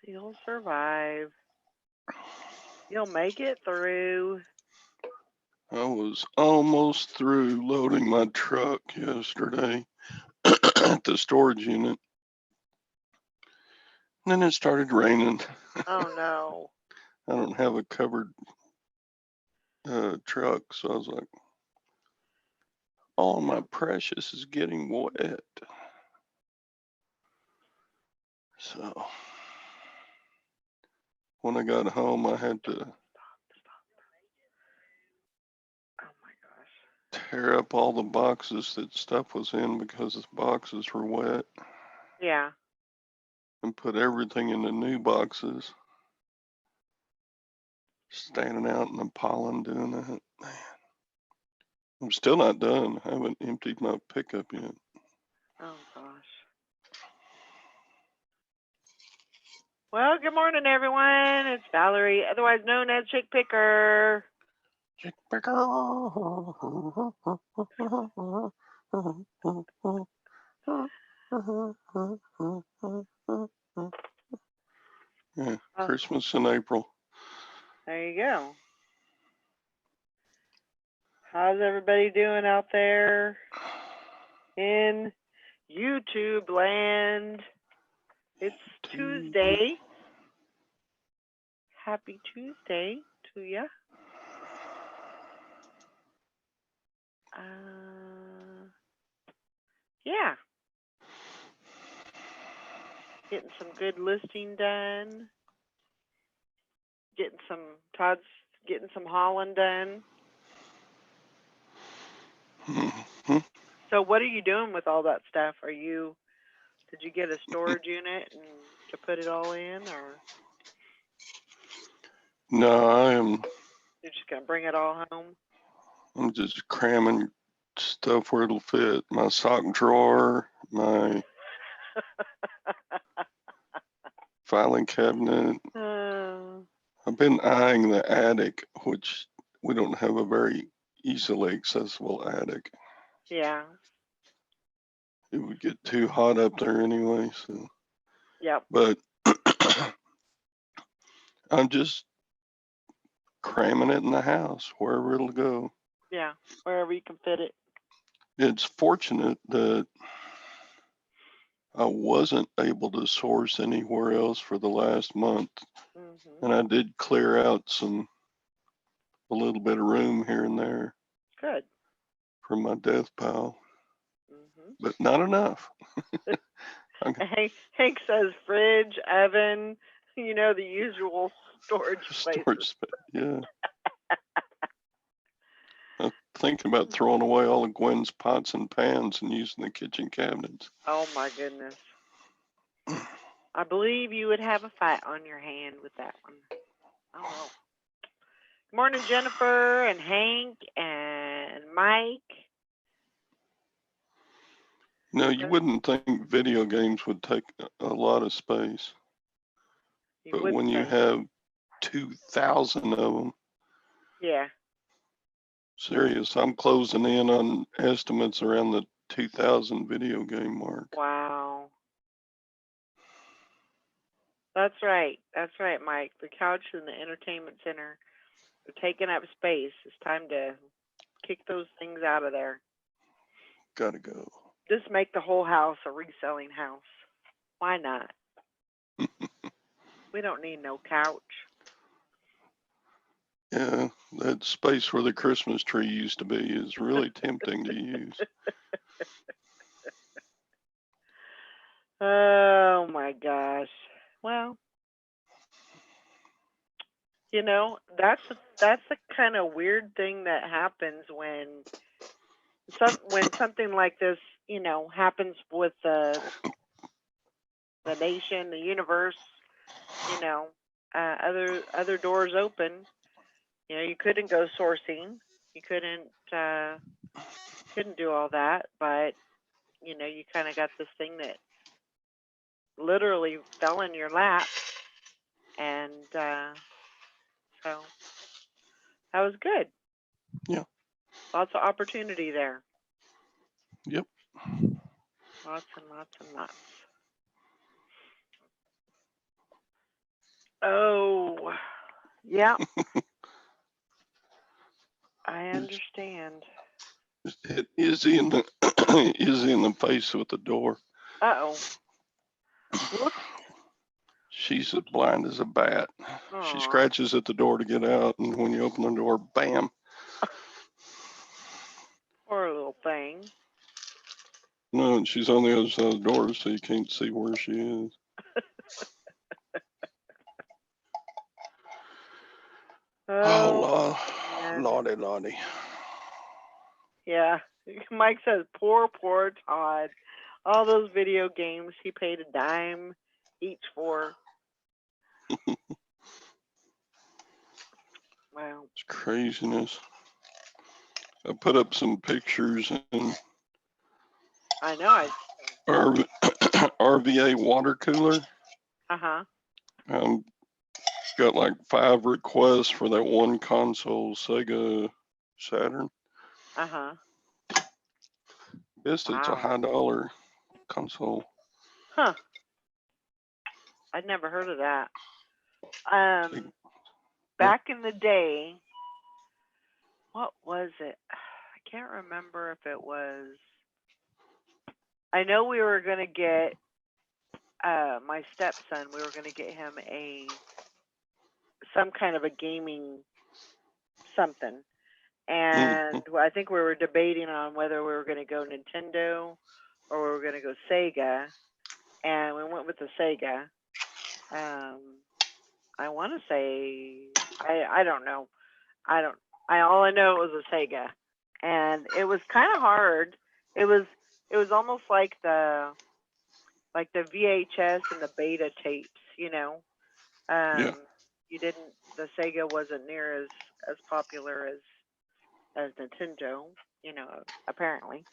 You'll survive. You'll make it through. I was almost through loading my truck yesterday at the storage unit. And then it started raining. Oh no. I don't have a covered truck, so I was like, all my precious is getting wet. So when I got home, I had to Oh my gosh. tear up all the boxes that stuff was in because the boxes were wet Yeah. and put everything in the new boxes. Standing out in the pollen doing that. Man, I'm still not done. I haven't emptied my pickup yet. Oh gosh. Well, good morning, everyone. It's Valerie, otherwise known as Chick Picker. Chick Picker. Yeah, Christmas in April. There you go. How's everybody doing out there in YouTube land? It's Tuesday. Happy Tuesday to ya. Yeah. Getting some good listing done. Todd's getting some hauling done. Mm-hmm. So what are you doing with all that stuff? Did you get a storage unit and to put it all in, or? No, You're just gonna bring it all home? I'm just cramming stuff where it'll fit. My sock drawer, my filing cabinet. I've been eyeing the attic, which we don't have a very easily accessible attic. Yeah. It would get too hot up there anyway, so. Yep. But I'm just cramming it in the house, wherever it'll go. Yeah, wherever you can fit it. It's fortunate that I wasn't able to source anywhere else for the last month. Mm-hmm. And I did clear out a little bit of room here and there. Good. For my death pile. Mm-hmm. But not enough. Hank says fridge, oven, the usual storage spaces. Yeah. I'm thinking about throwing away all of Gwen's pots and pans and using the kitchen cabinets. Oh my goodness. I believe you would have a fight on your hand with that one. Oh. Good morning, Jennifer and Hank and Mike. No, you wouldn't think video games would take a lot of space. But when you have 2,000 of them. Yeah. Serious. I'm closing in on estimates around the 2,000 video game mark. Wow. That's right, Mike. The couch and the entertainment center are taking up space. It's time to kick those things out of there. Gotta go. Just make the whole house a reselling house. Why not? We don't need no couch. Yeah, that space where the Christmas tree used to be is really tempting to use. Oh my gosh. Well, that's a kind of weird thing that happens when something like this, happens with the nation, the universe. Other doors open. You couldn't go sourcing. You couldn't do all that, but you kind of got this thing that literally fell in your lap, and so that was good. Yeah. Lots of opportunity there. Yep. Lots and lots and lots. Oh, yeah, I understand. Hit Izzy in the Izzy in the face with the door. Uh-oh. Whoops. She's as blind as a bat. She Aw. scratches at the door to get out, and when you open the door, bam. Poor little thing. No, and she's on the other side of the door, so you can't see where she is. Oh, man. Lordy. Yeah. Mike says, poor Todd. All those video games he paid a dime each for. Wow. It's craziness. I put up some pictures and I know. RVA water cooler. Uh-huh. Got like 5 requests for that one console, Sega Saturn. Uh-huh. Guess it's a Wow. high dollar console. Huh. I'd never heard of that. Back in the day, what was it? I can't remember if it was. I know we were gonna get my stepson. We were gonna get him some kind of a gaming something, and I think we were debating on whether we were gonna go Nintendo or we were gonna go Sega, and we went with the Sega. I want to say I don't know. All I know it was a Sega, and it was kind of hard. It was almost like the VHS and the beta tapes, you know. Yeah. The Sega wasn't near as popular as Nintendo, you know, apparently.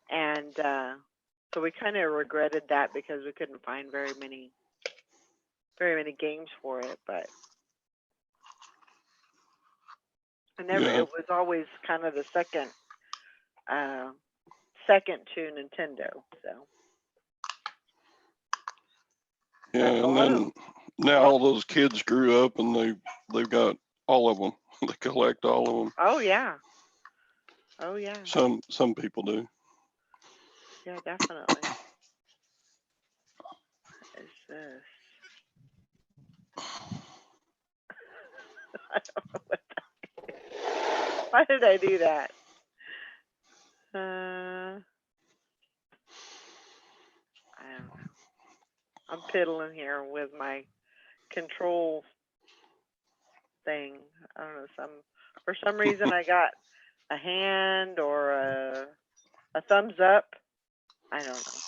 And so we kind of regretted that because we couldn't find very many games for it, but it was always kind of the second to Nintendo. So yeah, and then now all those kids grew up and they've got all of them. They collect all of them. Oh yeah. Some people do. Yeah, definitely. What is this? I don't know what that is. Why did I do that? I don't know. I'm piddling here with my control thing. I don't know. For some reason I got a hand or a thumbs up. I don't know.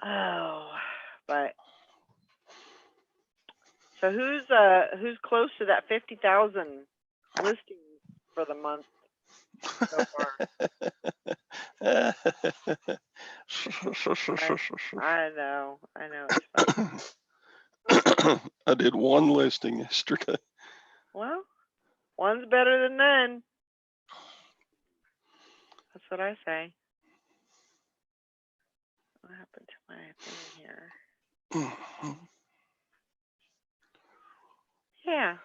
Oh, but so who's close to that 50,000 listings for the month so far? I know. It's funny. I did one listing yesterday. Well, one's better than none. That's what I say. What happened to my thing here? Yeah.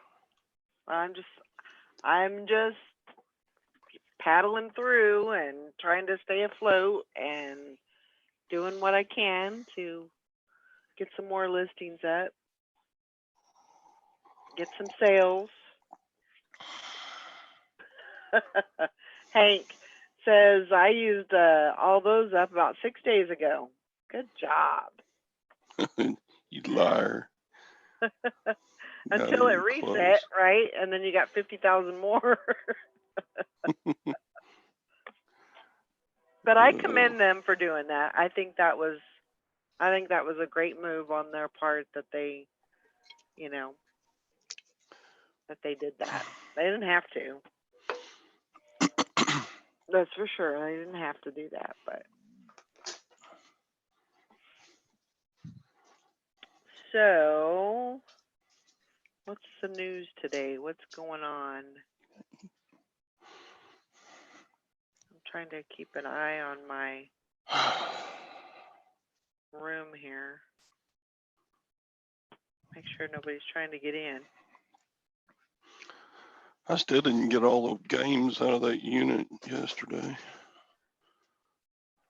I'm just paddling through and trying to stay afloat and doing what I can to get some more listings up, get some sales. Hank says I used all those up about 6 days ago. Good job. You liar. Until it reset, right? And then you got 50,000 more. But I commend them for doing that. I think that was a great move on their part that they, that they did that. They didn't have to. That's for sure. They didn't have to do that, but. So, what's the news today? What's going on? I'm trying to keep an eye on my room here. Make sure nobody's trying to get in. I still didn't get all the games out of that unit yesterday.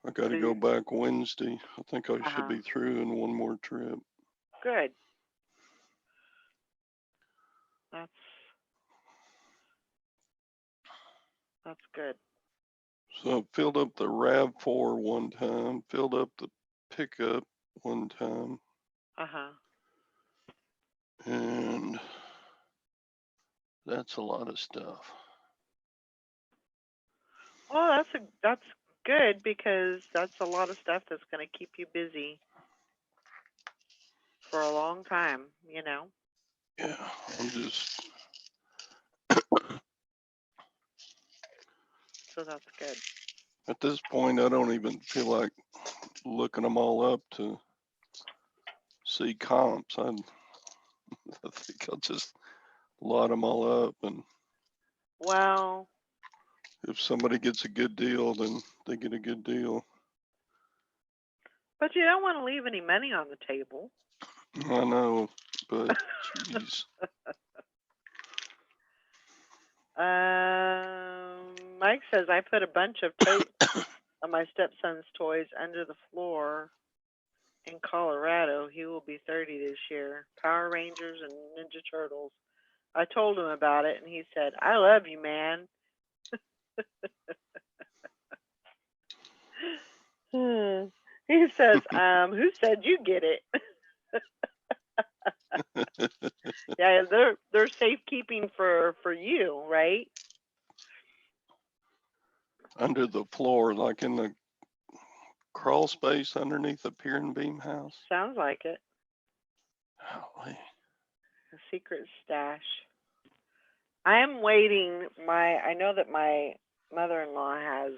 I got to go back Wednesday. I think I should be through in one more trip. Good. That's good. So I filled up the RAV4 one time, filled up the pickup one time. And that's a lot of stuff. Well, that's good, because that's a lot of stuff that's going to keep you busy for a long time, you know. Yeah, I'm just. So that's good. At this point, I don't even feel like looking them all up to see comps. I think I'll just lot them all up, and well, if somebody gets a good deal, then they get a good deal. But you don't want to leave any money on the table. I know, but jeez. Mike says I put a bunch of totes of my stepson's toys under the floor in Colorado. He will be 30 this year. Power Rangers and Ninja Turtles. I told him about it, and he said, "I love you, man." He says, "Who said you get it?" Yeah, they're safekeeping for you, right? Under the floor, like in the crawl space underneath the pier and beam house. Sounds like it. Golly. A secret stash. I am waiting. I know that my mother-in-law has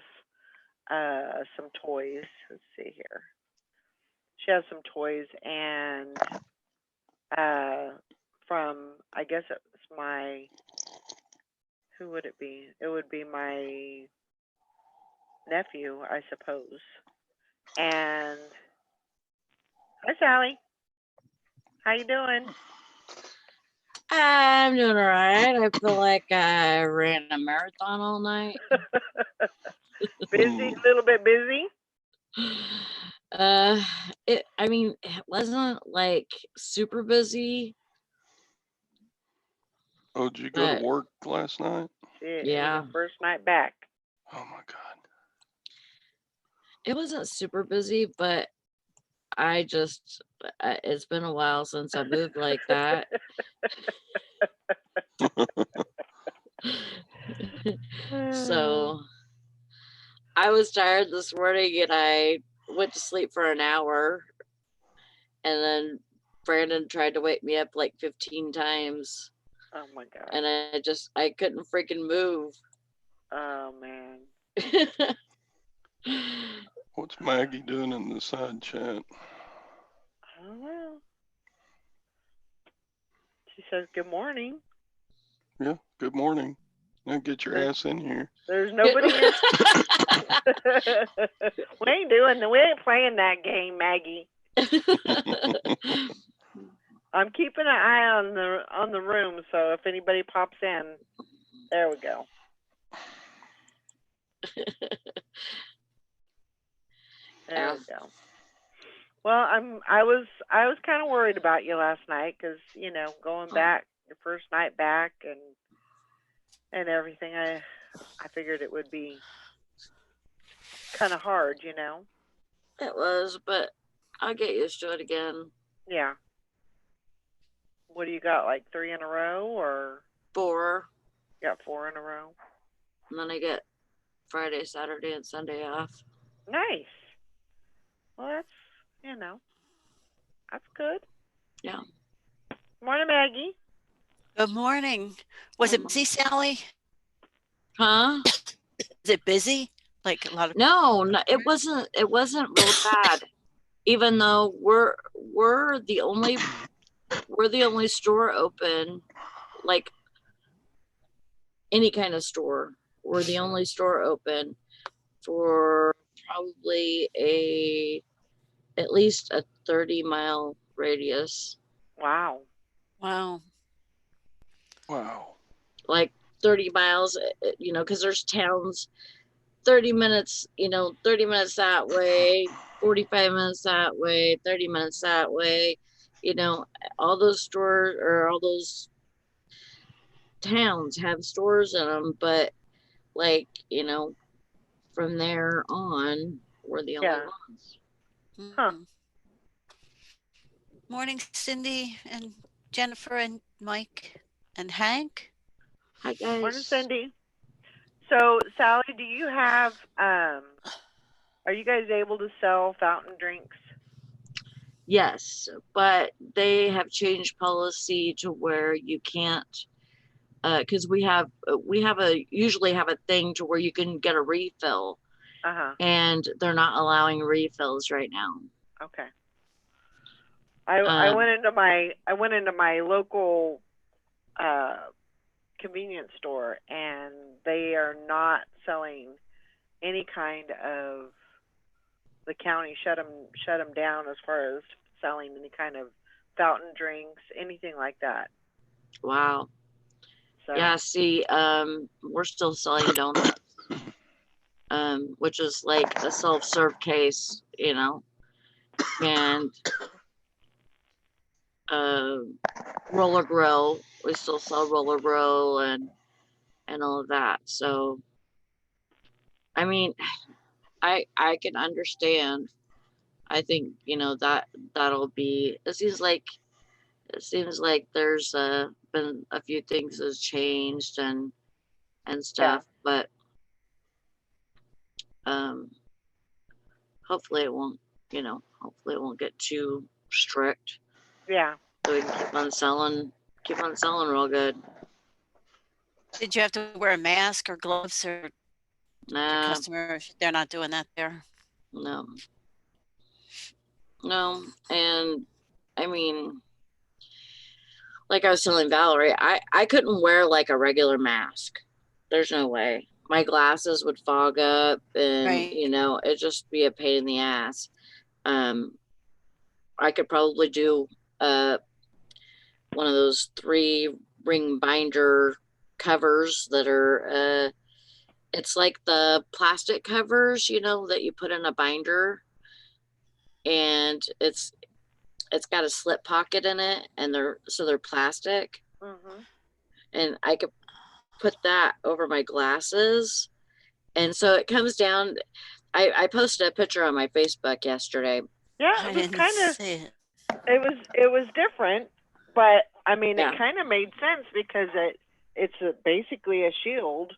some toys. Let's see here. She has some toys, and from, I guess it's my, who would it be? It would be my nephew, I suppose. And hi, Sally. How you doing? I'm doing all right. I feel like I ran a marathon all night. Busy, a little bit busy. It wasn't like super busy. Oh, did you go to work last night? Yeah. First night back. Oh my God. It wasn't super busy, but it's been a while since I moved like that. So I was tired this morning, and I went to sleep for an hour, and then Brandon tried to wake me up like 15 times. Oh my God. And I couldn't freaking move. Oh man. What's Maggie doing in the side chat? I don't know. She says good morning. Yeah, good morning. Now get your ass in here. There's nobody in. We ain't playing that game, Maggie. I'm keeping an eye on the room, so if anybody pops in, there we go. There we go. Well, I was kind of worried about you last night, because going back, your first night back and everything. I figured it would be kind of hard, It was, but I'll get used to it again. Yeah. What do you got, like 3 in a row or 4? You got 4 in a row. And then I get Friday, Saturday, and Sunday off. Nice. Well, that's that's good. Yeah. Morning, Maggie. Good morning. Was it busy, Sally? Huh? Is it busy? Like a lot of No, it wasn't real bad. Even though we're the only store open, like any kind of store. We're the only store open for probably at least a 30-mile radius. Wow. Wow. Wow. like 30 miles, because there's towns 30 minutes, 30 minutes that way, 45 minutes that way, 30 minutes that way, all those stores or all those towns have stores in them, but like, from there on, we're the only Yeah. ones. Huh. Mhm. Morning, Cindy and Jennifer and Mike and Hank. Hi, Morning, guys. Cindy. So, Sally, do you have, are you guys able to sell fountain drinks? Yes, but they have changed policy to where you can't, because we usually have a thing to where you can get a refill, Uh-huh. and they're not allowing refills right now. Okay. I Um, went into my local convenience store, and they are not selling any kind of, the county shut them down as far as selling any kind of fountain drinks, anything like that. wow. So Yeah, see, we're still selling donuts, which is like a self-serve case, and roller grill. We still sell roller grill and all of that. So, I mean, I can understand. I think that'll be. It seems like there's been a few things that's changed and stuff, but hopefully it won't. Hopefully it won't get too strict. yeah. So we can keep on selling real good. Did you have to wear a mask or gloves or your Nah, customers? They're not doing that there. no. And I mean, like I was telling Valerie, I couldn't wear like a regular mask. There's no way. My glasses would fog up, and Right. it'd just be a pain in the ass. I could probably do one of those 3-ring binder covers that are it's like the plastic covers, that you put in a binder, and it's got a slip pocket in it, and they're plastic, Mhm. and I could put that over my glasses, and so it comes down. I posted a picture on my Facebook yesterday. Yeah, I it was didn't kind of, see it. it was different, but I mean, Yeah. it kind of made sense because it's basically a shield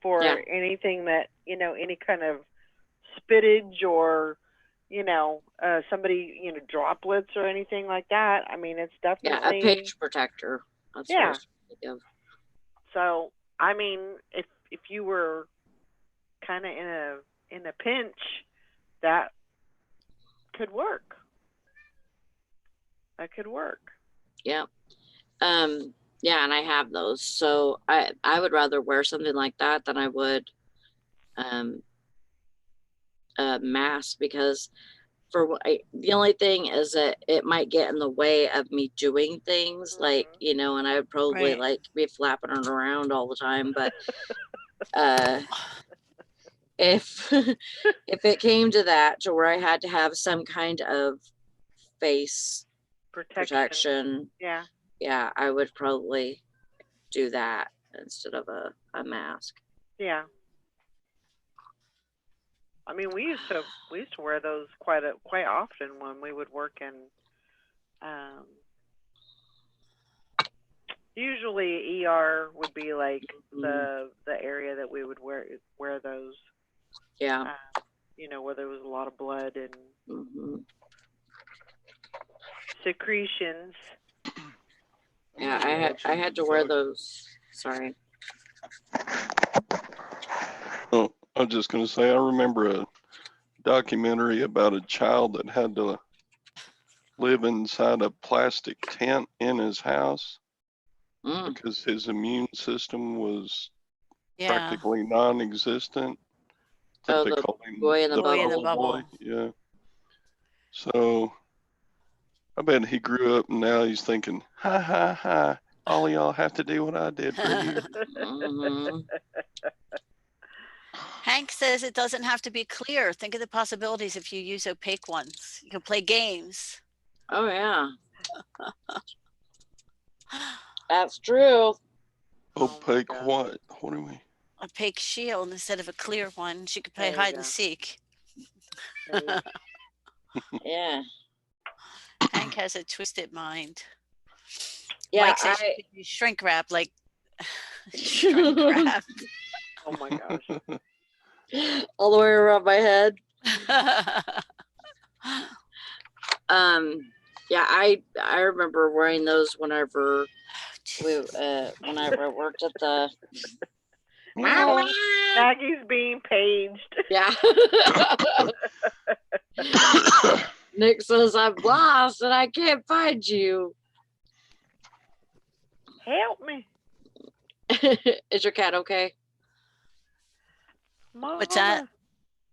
for Yeah. anything that, any kind of spittage or, somebody, droplets or anything like that. I mean, it's Yeah, definitely a page protector. That's what I Yeah. was thinking of. So, I mean, if you were kind of in a pinch, that could work. That could work. Yeah. Yeah, and I have those. So I would rather wear something like that than I would a mask, because the only thing is that it might get in the way of me doing things, like, and I would probably Right. like be flapping it around all the time, but if if it came to that, to where I had to have some kind of face protection, Yeah. I would probably do that instead of a mask. Yeah. I mean, we used to wear those quite often when we would work in. Usually, ER would be like the area that we would wear those. Yeah. Where there was a lot of blood and secretions. Yeah, I had to wear those. Sorry. Oh, I was just going to say, I remember a documentary about a child that had to live inside a plastic tent in his house because his immune system was practically non-existent. I think they called him boy in the Boy in the bubble boy. bubble. Yeah. So I bet he grew up and now he's thinking, ha ha ha, all of y'all have to do what I did for you. Mhm. Hank says it doesn't have to be clear. Think of the possibilities if you use opaque ones. You can play games. Oh yeah, that's true. Oh my Opaque God. what? What do we? Opaque shield instead of a clear one. She could play There you hide go. and seek. There you go. Yeah, Hank has a twisted mind. yeah. Mike says she could use shrink wrap, like shrink wrap. Oh my gosh. All the way around my head. Yeah, I remember wearing those whenever whenever I worked at the Maggie's being paged. yeah. Nick says I'm lost and I can't find you. Help me. Is your cat okay? Mama. What's that?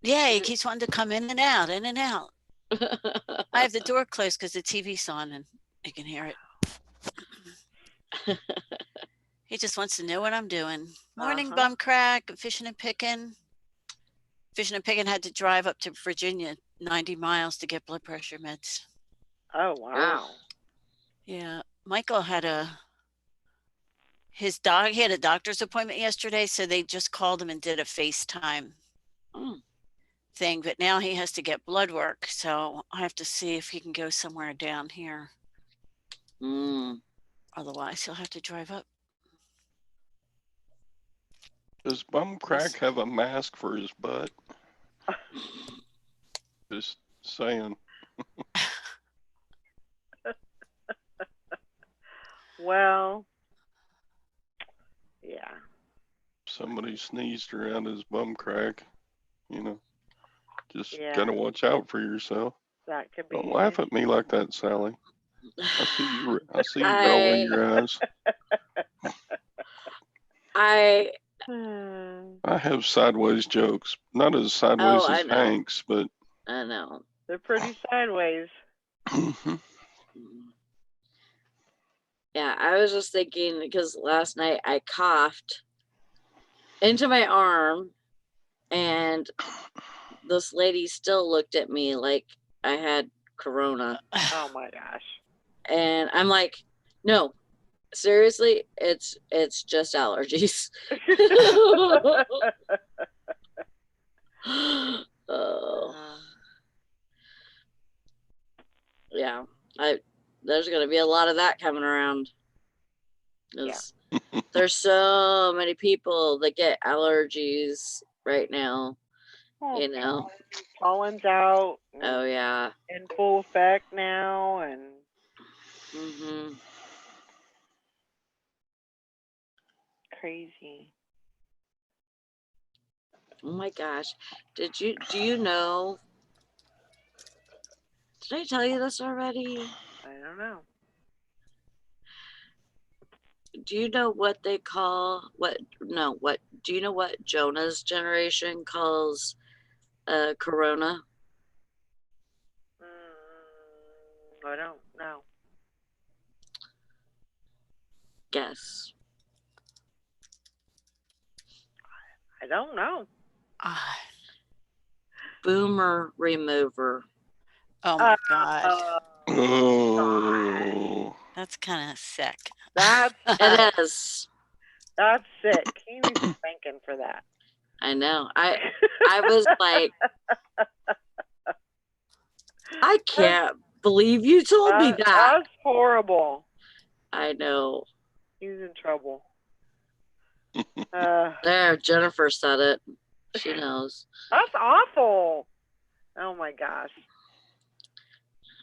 Yeah, he keeps wanting to come in and out, in and out. I have the door closed because the TV's on and I can hear it. He just wants to know what I'm doing. Morning, Uh-huh. bum crack, fishing and picking. Fishing and picking had to drive up to Virginia 90 miles to get blood pressure meds. Oh wow. Yeah, Michael had he had a doctor's appointment yesterday, so they just called him and did a FaceTime Mm. thing, but now he has to get blood work, so I have to see if he can go somewhere down here. Mm. Otherwise, he'll have to drive up. Does Bum Crack have a mask for his butt? Just saying. Well, yeah. Somebody sneezed around his bum crack, you know. Just Yeah. gotta watch out for yourself. That could be. Don't laugh at me like that, Sally. I see you I- rolling your eyes. I I have sideways jokes. Not as sideways I as know. Hank's, but I know. They're pretty sideways. Yeah, I was just thinking because last night I coughed into my arm and this lady still looked at me like I had corona. Oh my gosh. And I'm like, no, seriously, it's just allergies. Oh, yeah. There's gonna be a lot of that coming around. 'Cause there's so many people that get allergies right now. You know. Pollen's out. Oh yeah. In full effect now, and Mhm. crazy. Oh my gosh. Do you know? Did I tell you this already? I don't know. Do you know what they call do you know what Jonah's generation calls corona? I don't know. Guess. I don't know. Boomer remover. Oh my God. oh, That's kind of sick. That's It is. that's sick. He needs a spanking for that. I know. I was like, I can't believe you told me that. That's horrible. I know. He's in trouble. There, Jennifer said it. She knows. That's awful. Oh my gosh.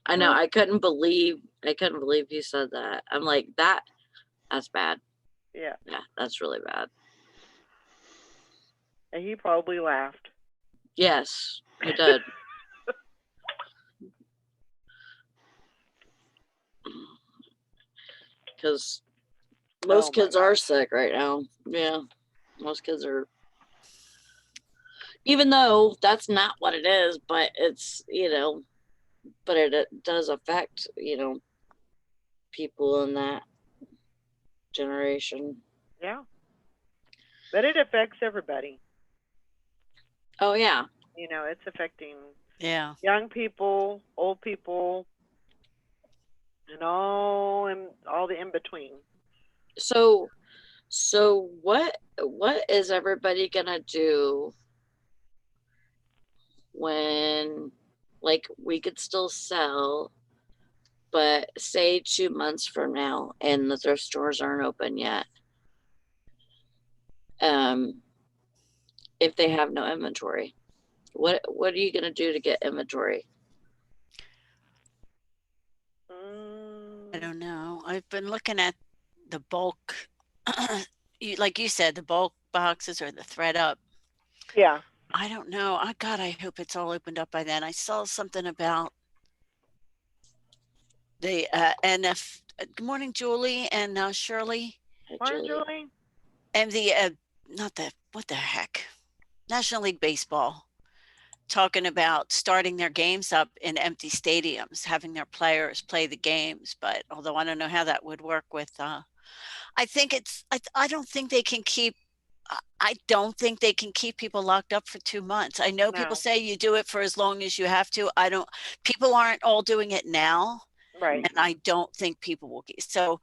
I know. I couldn't believe you said that. I'm like, that's bad. Yeah. Yeah, that's really bad. And he probably laughed. Yes, he did. Because most my kids are gosh. sick right now. Yeah, most kids are. Even though that's not what it is, but it's, but it does affect, people in that generation. Yeah. But it affects everybody. Oh yeah. It's affecting Yeah. young people, old people, and all the in between. So what is everybody gonna do when, like, we could still sell, but say 2 months from now and the thrift stores aren't open yet? If they have no inventory, what are you gonna do to get inventory? I don't know. I've been looking at the bulk, like you said, the bulk boxes or the thread up. Yeah. I don't know. God, I hope it's all opened up by then. I saw something about the NF. Good morning, Julie and Shirley. Morning, Julie? Julie. And not the, what the heck? National League Baseball talking about starting their games up in empty stadiums, having their players play the games. But although I don't know how that would work with, I think I don't think they can keep, I don't think they can keep people locked up for 2 months. I know people No. say you do it for as long as you have to. People aren't all doing it now. Right. And I don't think people will. So,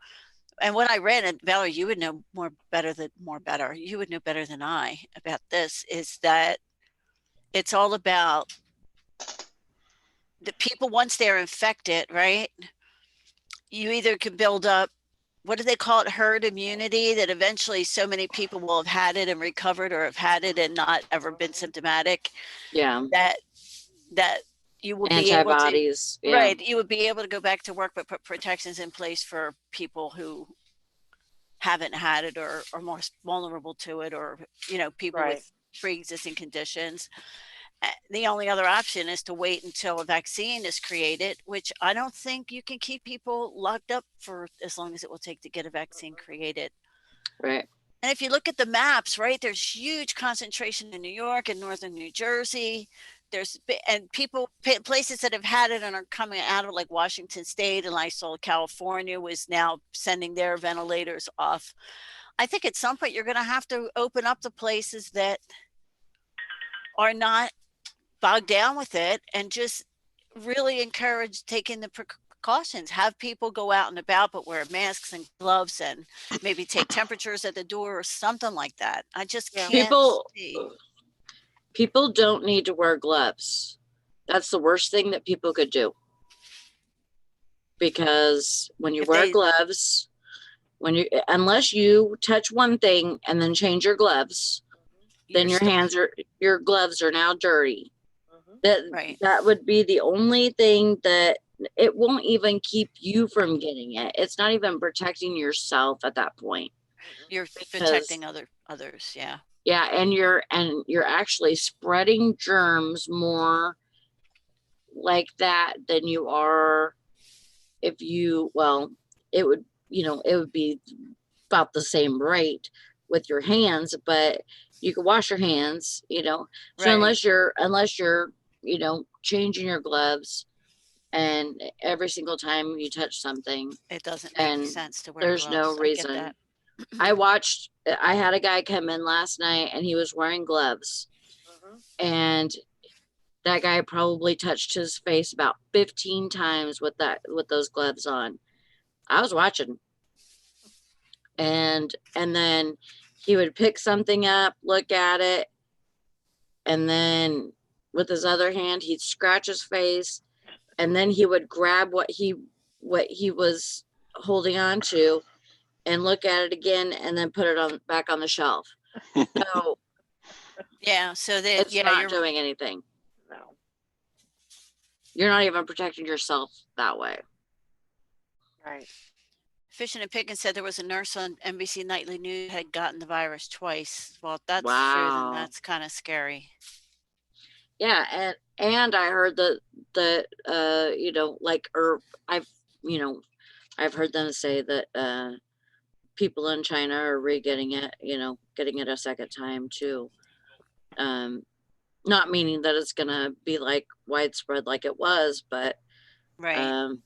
and what I read, and Valerie, you would know you would know better than I about this, is that it's all about the people once they're infected, right? You either can build up, what do they call it, herd immunity, that eventually so many people will have had it and recovered, or have had it and not ever been symptomatic, Yeah. that you will be able to, Antibodies. Yeah. right, you would be able to go back to work, but put protections in place for people who haven't had it or are more vulnerable to it, or people Right. with pre-existing conditions. The only other option is to wait until a vaccine is created, which I don't think you can keep people locked up for as long as it will take to get a vaccine created. Right. And if you look at the maps, right, there's huge concentration in New York and northern New Jersey. And places that have had it and are coming out of, like Washington State, and I saw California was now sending their ventilators off. I think at some point you're going to have to open up the places that are not bogged down with it, and just really encourage taking the precautions. Have people go out and about, but wear masks and gloves, and maybe take temperatures at the door or something like that. I just Yeah. can't see. People don't need to wear gloves. That's the worst thing that people could do. Because when you wear gloves, unless you touch one thing and then change your gloves, then your gloves are now dirty. That would be the only thing that it won't even keep you from getting it. It's not even protecting yourself at that point. You're protecting others. Yeah. Yeah. And you're actually spreading germs more like that than you are if you, it would be about the same rate with your hands, but you can wash your hands, so Right. unless you're changing your gloves, and every single time you touch something, it doesn't make sense to wear there's gloves. no reason. I had a guy come in last night and he was wearing gloves, and that guy probably touched his face about 15 times with those gloves on. I was watching. And then he would pick something up, look at it, and then with his other hand, he'd scratch his face, and then he would grab what he was holding on to and look at it again, and then put it back on the shelf. So yeah, so it's not doing anything. No. You're not even protecting yourself that way. Right. Fishing and Picking said there was a nurse on NBC Nightly News had gotten the virus twice. Well, if that's true, then that's kind of scary. Yeah, and I heard that I've heard them say that people in China are getting it a second time too. Not meaning that it's gonna be like widespread like it was, but Right.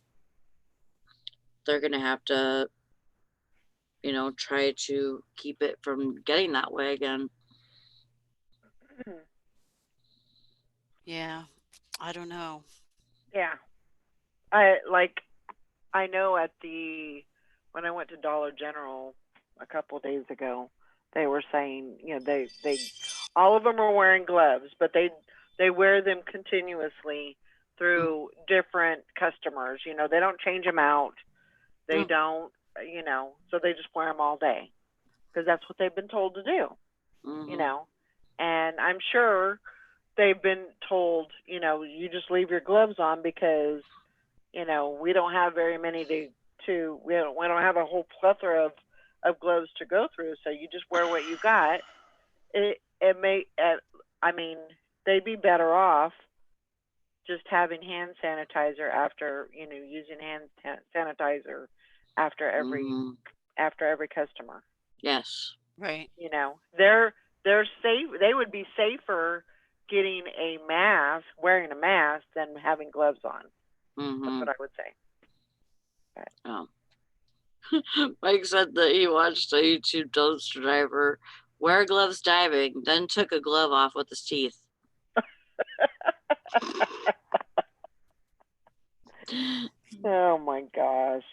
They're gonna have to, try to keep it from getting that way again. Yeah. I don't know. Yeah. I know when I went to Dollar General a couple of days ago, they were saying, they all of them are wearing gloves, but they wear them continuously through different customers. They don't change them out. They Mm. don't, so they just wear them all day because that's what they've been told to do, Mhm. and I'm sure they've been told, you just leave your gloves on because we don't have very many we don't have a whole plethora of gloves to go through, so you just wear what you got. It may, I mean, they'd be better off just having hand sanitizer after, using hand sanitizer after every Mhm. customer. Yes. Right. They're safe. They would be safer getting wearing a mask than having gloves on. That's Mhm. what I would say. Oh. Mike said that he watched a YouTube dumpster diver wear gloves diving, then took a glove off with his teeth. Oh my gosh.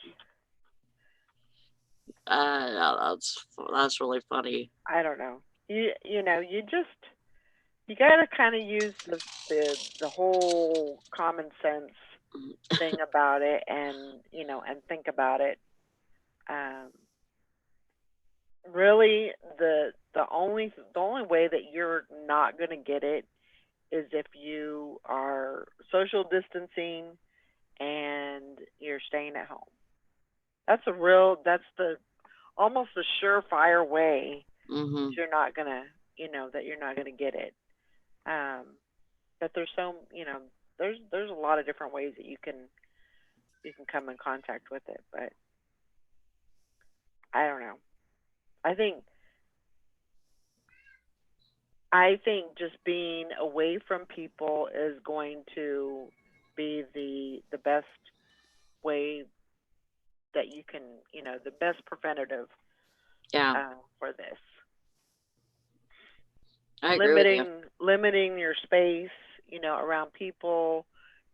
That's really funny. I don't know. You gotta kind of use the whole common sense thing about it, and and think about it. Um, Really, the only way that you're not gonna get it is if you are social distancing and you're staying at home. That's the almost the surefire way Mhm. that you're not gonna get it. But there's a lot of different ways that you can come in contact with it, but I don't know. I think just being away from people is going to be the best way that you can, the best preventative Yeah, for this. I agree with you. Limiting your space, around people.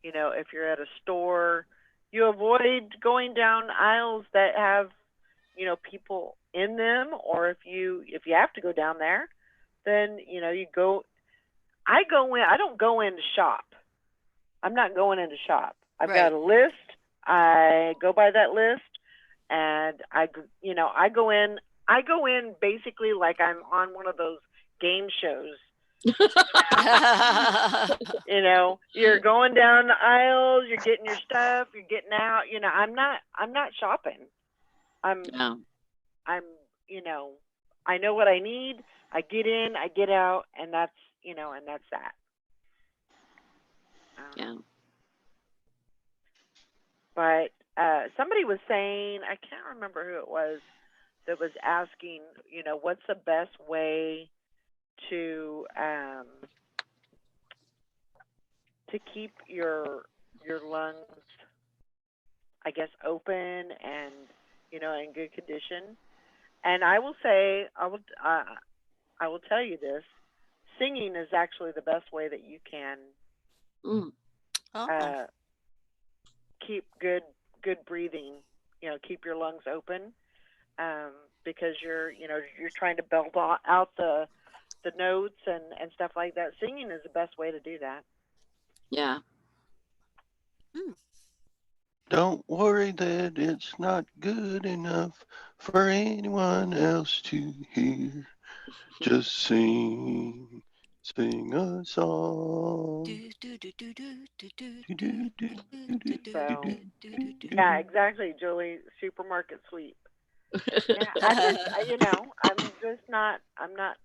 If you're at a store, you avoid going down aisles that have, people in them, or if you have to go down there, then you go. I go in. I don't go in to shop. I'm not going in to shop. I've got Right. a list. I go by that list, and I go in. I go in basically like I'm on one of those game shows. You're going down the aisles, you're getting your stuff, you're getting out. I'm not shopping. I'm Yeah. I'm you know, I know what I need. I get in, I get out, and that's that. Yeah. But somebody was saying, I can't remember who it was that was asking, what's the best way to keep your lungs, I guess, open and in good condition. And I will say, I will tell you this: singing is actually the best way that you can Mm. Oh. keep good breathing. Keep your lungs open, um, because you're trying to belt out the notes and stuff like that. Singing is the best way to do that. Yeah. Don't worry that it's not good enough for anyone else to hear. Just sing a song. So yeah, exactly, Julie. Supermarket sweep. Yeah, I'm just not. I'm not,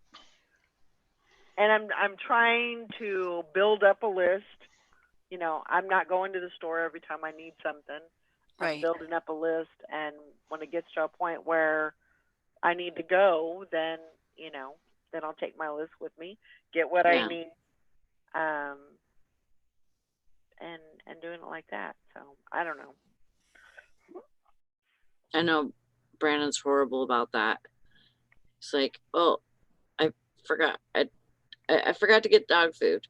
and I'm trying to build up a list. I'm not going to the store every time I need something. I'm Right. building up a list, and when it gets to a point where I need to go, then I'll take my list with me, get what I Yeah. need, and doing it like that. So I don't know. I know Brandon's horrible about that. It's like, oh, I forgot. I forgot to get dog food.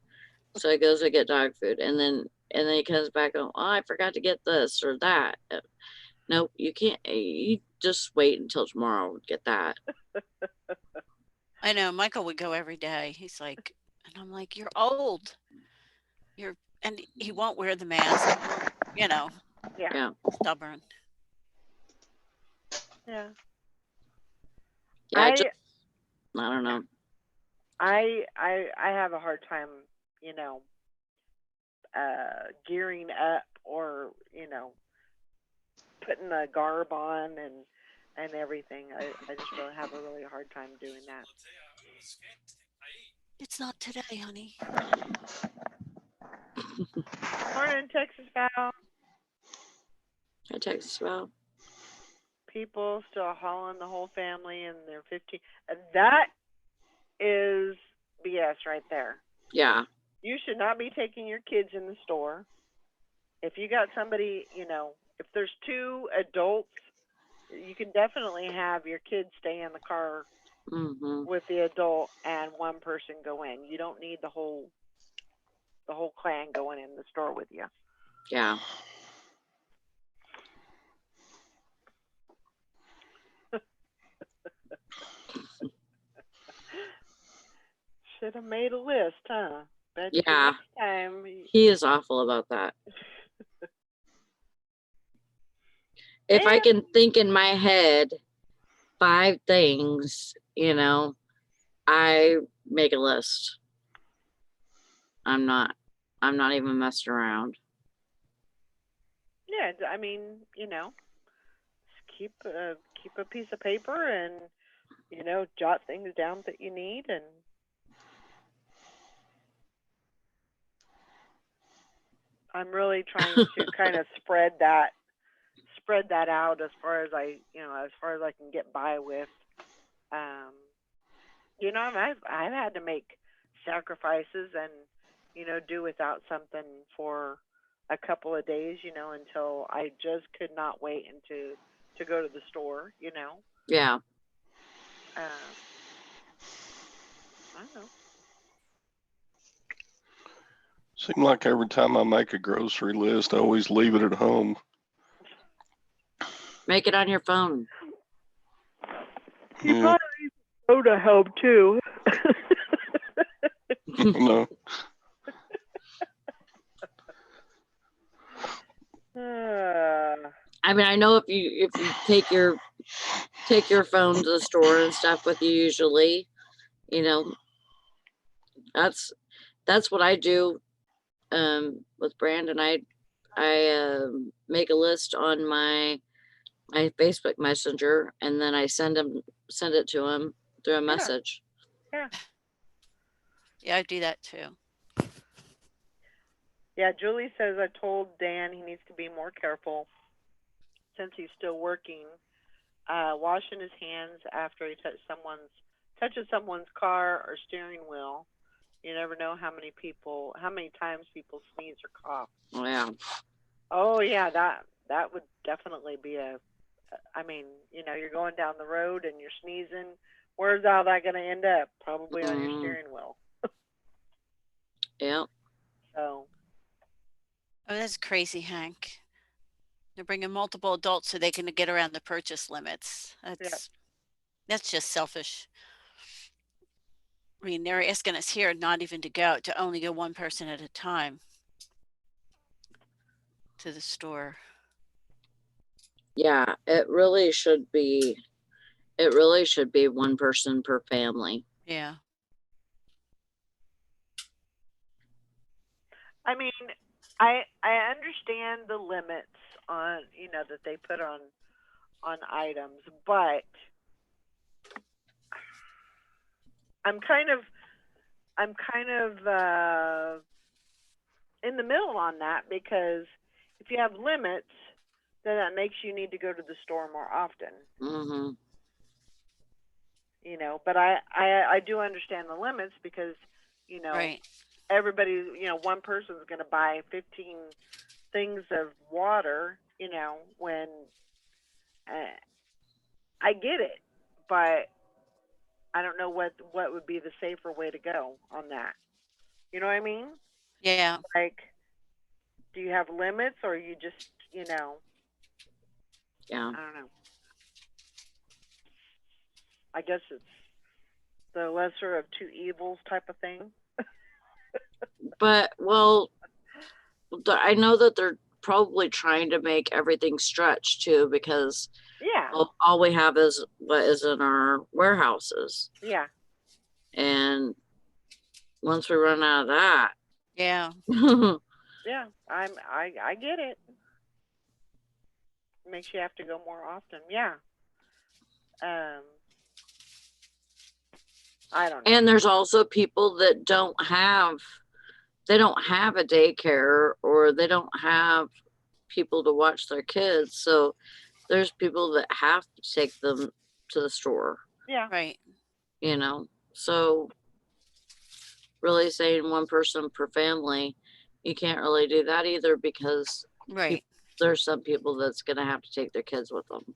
So he goes to get dog food, and then he comes back and, oh, I forgot to get this or that. Nope, you can't. You just wait until tomorrow to get that. I know Michael would go every day. He's like, and I'm like, you're old. And he won't wear the mask. You know, Yeah. Yeah. stubborn. Yeah. Yeah. I don't know. I have a hard time, gearing up or, putting the garb on and everything. I just really have a really hard time doing that. It's not today, honey. Morning, Texas Val. I text Val. People still hauling the whole family and they're 15. That is BS right there. Yeah. You should not be taking your kids in the store. If you got somebody, if there's two adults, you can definitely have your kids stay in the car Mm-hmm. with the adult and one person go in. You don't need the whole clan going in the store with you. Yeah. Should have made a list, huh? Bet you Yeah. next time. He is awful about that. If I And- can think in my head 5 things, I make a list. I'm not even messing around. Yeah, I mean, just keep a piece of paper and jot things down that you need and I'm really trying to kind of spread that out as far as I can get by with. I've had to make sacrifices and do without something for a couple of days, until I just could not wait to go to the store, Yeah. I don't know. Seem like every time I make a grocery list, I always leave it at home. Make it on your phone. You Yeah. probably need soda help too. No. I mean, I know if you take your phone to the store and stuff with you, usually, that's what I do. With Brandon, I make a list on my Facebook Messenger, and then I send it to him through a message. Yeah, I do that too. Yeah, Julie says I told Dan he needs to be more careful since he's still working, washing his hands after he touches someone's car or steering wheel. You never know how many times people sneeze or cough. Oh yeah. Oh yeah, that would definitely be you're going down the road and you're sneezing. Where's all that going to end up? Probably on your steering wheel. Yeah. So. Oh, that's crazy, Hank. They're bringing multiple adults so they can get around the purchase limits. That's just selfish. I mean, they're asking us here not even to only go one person at a time to the store. Yeah, it really should be one person per family. Yeah. I mean, I understand the limits on that they put on items, but I'm kind of in the middle on that because if you have limits, then that makes you need to go to the store more often. Mm-hmm. But I do understand the limits because Right. everybody, one person's going to buy 15 things of water, when I get it, but I don't know what would be the safer way to go on that. You know what I mean? Yeah. Like, do you have limits, or you just, Yeah. I don't know. I guess it's the lesser of two evils type of thing. But, well, I know that they're probably trying to make everything stretch too, because Yeah. all we have is what is in our warehouses. Yeah. And once we run out of that, Yeah. Yeah. I get it. Makes you have to go more often. Yeah. I don't know. and there's also people that don't have a daycare, or they don't have people to watch their kids. So there's people that have to take them to the store, Yeah. Right. So really saying one person per family, you can't really do that either, because Right. there's some people that's going to have to take their kids with them.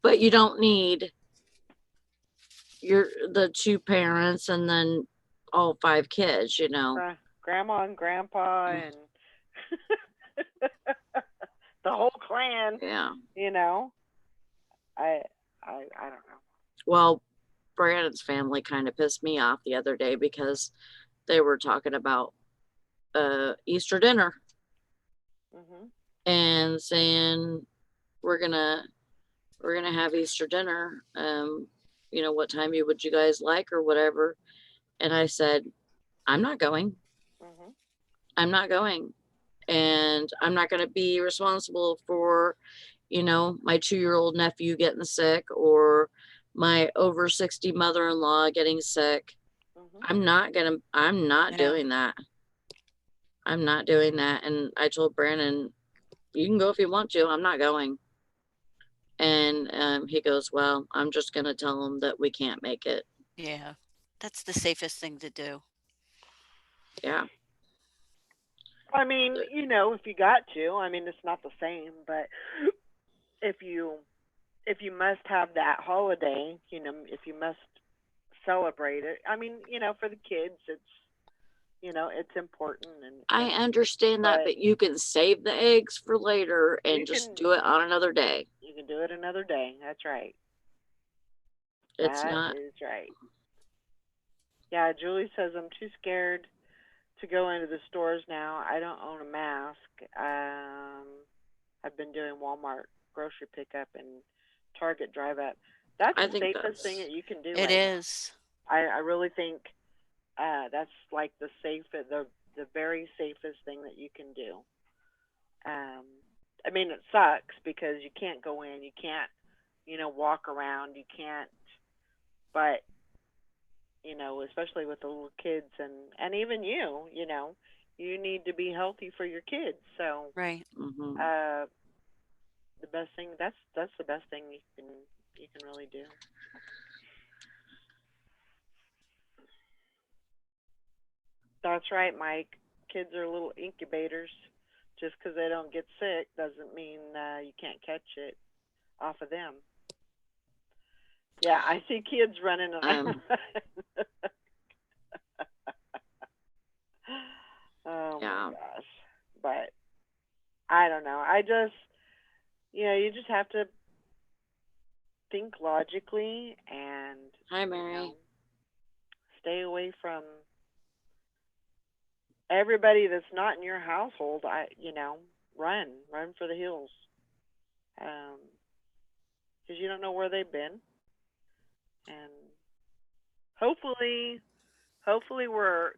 But you don't need the two parents and then all 5 kids, Grandma and grandpa and the whole clan. Yeah. I don't know. Well, Brandon's family kind of pissed me off the other day because they were talking about Easter dinner Mhm. and saying we're gonna have Easter dinner. What time would you guys like, or whatever? And I said, I'm not going. Mhm. I'm not going. And I'm not going to be responsible for, my 2-year-old nephew getting sick, or my over 60 mother-in-law getting sick. Mhm. I'm not Yeah. doing that. I'm not doing that. And I told Brandon, you can go if you want to. I'm not going. And he goes, well, I'm just going to tell him that we can't make it. Yeah. That's the safest thing to do. Yeah. I mean, if you got to, it's not the same, but if you must have that holiday, if you must celebrate it, for the kids, it's important. And I understand that, but you can save the eggs for later and just do it on another day. You can do it another day. That's right. It's not. That is right. Yeah, Julie says, I'm too scared to go into the stores now. I don't own a mask. I've been doing Walmart grocery pickup and Target drive up. That's the safest thing that you can do. It is. I really think that's like the very safest thing that you can do. It sucks because you can't go in, you can't, walk around, you can't, but especially with the little kids and even you need to be healthy for your kids. So Right. Mm-hmm. The best thing, that's the best thing you can really do. That's right, Mike. Kids are little incubators. Just because they don't get sick doesn't mean you can't catch it off of them. Yeah, I see kids running around. Oh Yeah. my gosh. But I don't know. I just, you just have to think logically and Hi, Mary. stay away from everybody that's not in your household. Run for the hills. Because you don't know where they've been. And hopefully we're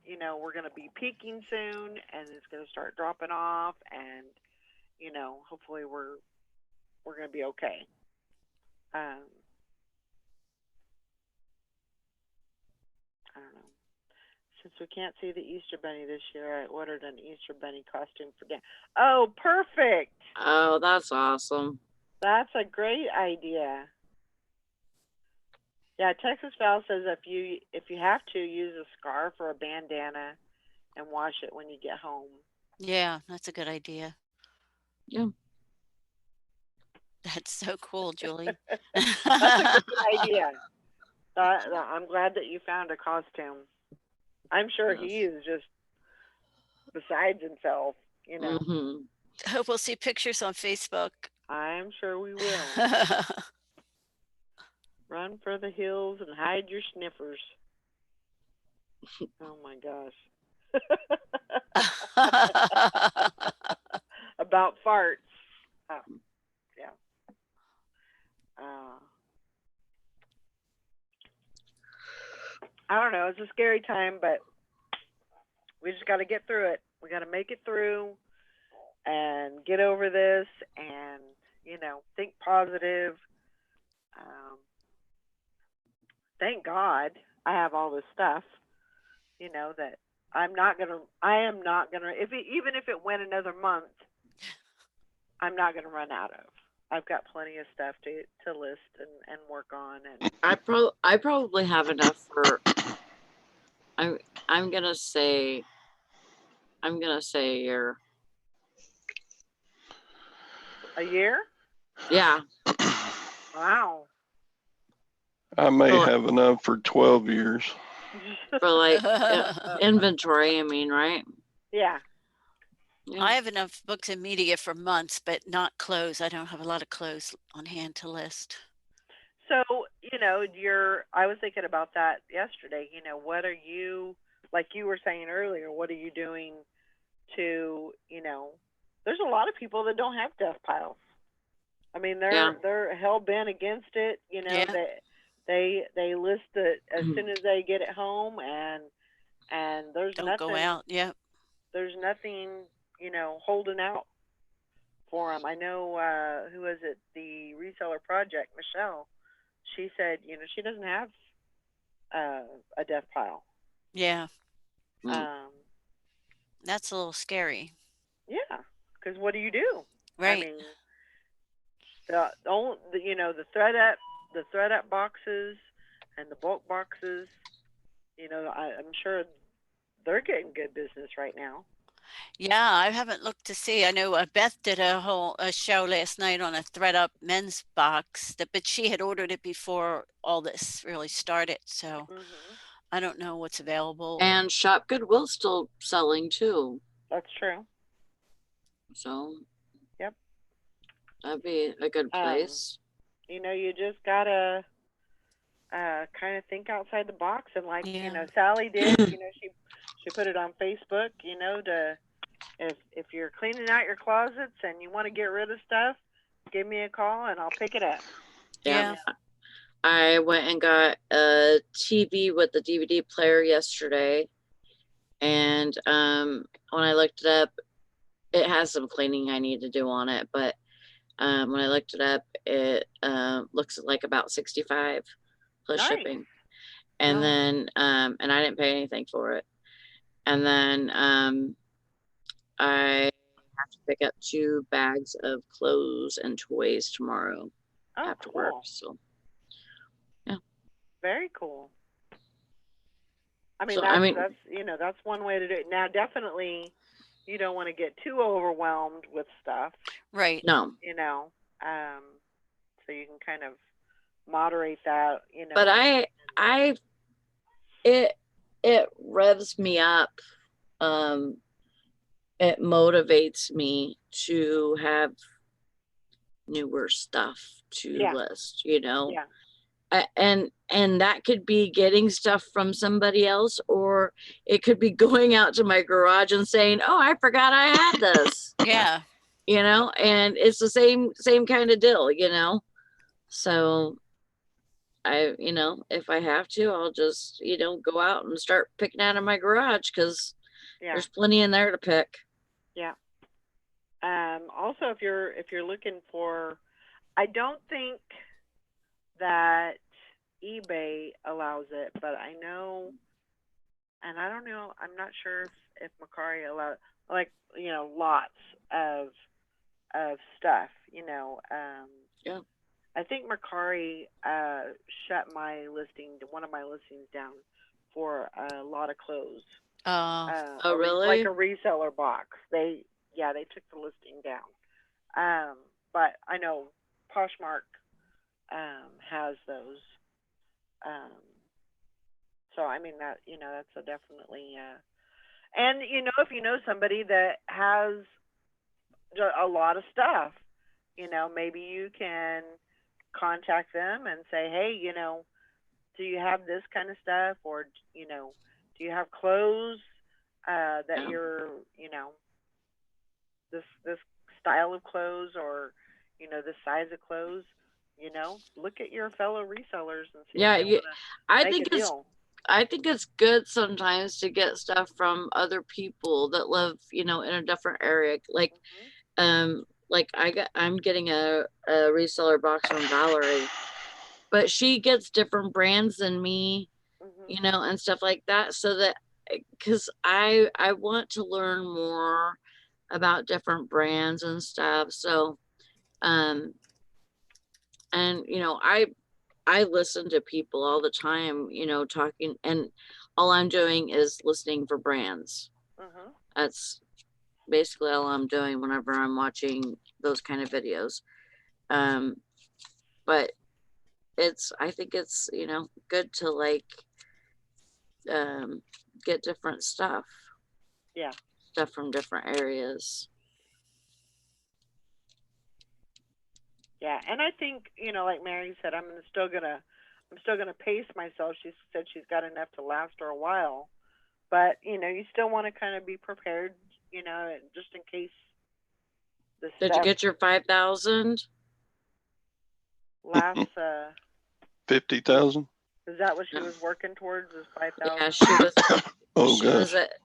going to be peaking soon, and it's going to start dropping off, and hopefully we're going to be okay. I don't know. Since we can't see the Easter Bunny this year, I ordered an Easter Bunny costume for Dan. Oh, perfect! Oh, that's awesome. That's a great idea. Yeah, Texas Val says if you have to, use a scarf or a bandana and wash it when you get home. Yeah, that's a good idea. Yeah. That's so cool, Julie. That's a good idea. I'm glad that you found a costume. I'm sure he is just besides himself, you know. Mhm. Hope we'll see pictures on Facebook. I'm sure we will. Run for the hills and hide your sniffers. Oh my gosh. About farts. Oh, yeah. I don't know. It's a scary time, but we just got to get through it. We got to make it through and get over this and, think positive. Thank God I have all this stuff, that I am not going to, even if it went another month, I'm not going to run out of. I've got plenty of stuff to list and work on. And I probably have enough for. I'm gonna say a year. a year? Yeah. Wow. I may Well- have enough for 12 years. For like inventory, I mean, right? Yeah. Yeah. I have enough books and media for months, but not clothes. I don't have a lot of clothes on hand to list. So, I was thinking about that yesterday. What are you, like you were saying earlier, what are you doing to, there's a lot of people that don't have death piles. I mean, they're hell bent against it. Yeah. They list it as soon as they get it home, and there's Don't nothing. go out. Yep. There's nothing, holding out for them. I know who was it? The Reseller Project, Michelle. She said, she doesn't have a death pile. Yeah. Mm. That's a little scary. Yeah, because what do you do? Right. I mean, the thread up boxes and the bulk boxes. I'm sure they're getting good business right now. Yeah, I haven't looked to see. I know Beth did a show last night on a thread up men's box, but she had ordered it before all this really started. So Mm-hmm. I don't know what's available. And Shop Goodwill's still selling too. That's true. So. Yep. That'd be a good place. You just gotta kind of think outside the box, and like Yeah. Sally did. She put it on Facebook. To if you're cleaning out your closets and you want to get rid of stuff, give me a call and I'll pick it up. Yeah. I went and got a TV with the DVD player yesterday, and when I looked it up, it has some cleaning I need to do on it, but when I looked it up, it looks like about $65 plus Nice. shipping. And Oh. then and I didn't pay anything for it. And then I have to pick up 2 bags of clothes and toys tomorrow after work. Cool. So Very cool. I mean, So, that's one way to do it. Now, definitely, you don't want to get too overwhelmed with stuff. Right. no. So you can kind of moderate that. But it revs me up. It motivates me to have newer stuff to list, Yeah. And that could be getting stuff from somebody else, or it could be going out to my garage and saying, oh, I forgot I had this. Yeah. And it's the same kind of deal, so if I have to, I'll just go out and start picking out of my garage, because there's plenty in there to pick. Yeah. Also, if you're looking for, I don't think that eBay allows it, but I know, and I don't know, I'm not sure if Mercari allows, like, lots of stuff, Yeah. I think Mercari shut my listing, one of my listings down for a lot of clothes. Oh, Like really? a reseller box. They took the listing down. But I know Poshmark has those. So I mean that that's a definitely and if you know somebody that has a lot of stuff, maybe you can contact them and say, hey, do you have this kind of stuff, or do you have clothes that Yeah. you're this style of clothes, or this size of clothes? Look at your fellow resellers and see Yeah, if they you, want to I make think a it's deal. I think it's good sometimes to get stuff from other people that live, in a different area. Like I'm getting a reseller box from Valerie, but she gets different brands than me, Mm-hmm. and stuff like that. So that, because I want to learn more about different brands and stuff. So, and I listen to people all the time, talking, and all I'm doing is listening for brands. Mm-hmm. That's basically all I'm doing whenever I'm watching those kind of videos. But I think it's, good to like get different stuff. Yeah. Stuff from different areas. Yeah, and I think like Mary said, I'm still gonna pace myself. She said she's got enough to last her a while, but you still want to kind of be prepared, just in case the Did you stuff get your 5,000? lasts. 50,000? Is that what she No. was working towards? Is Yeah, 5,000? Oh, she was gosh. at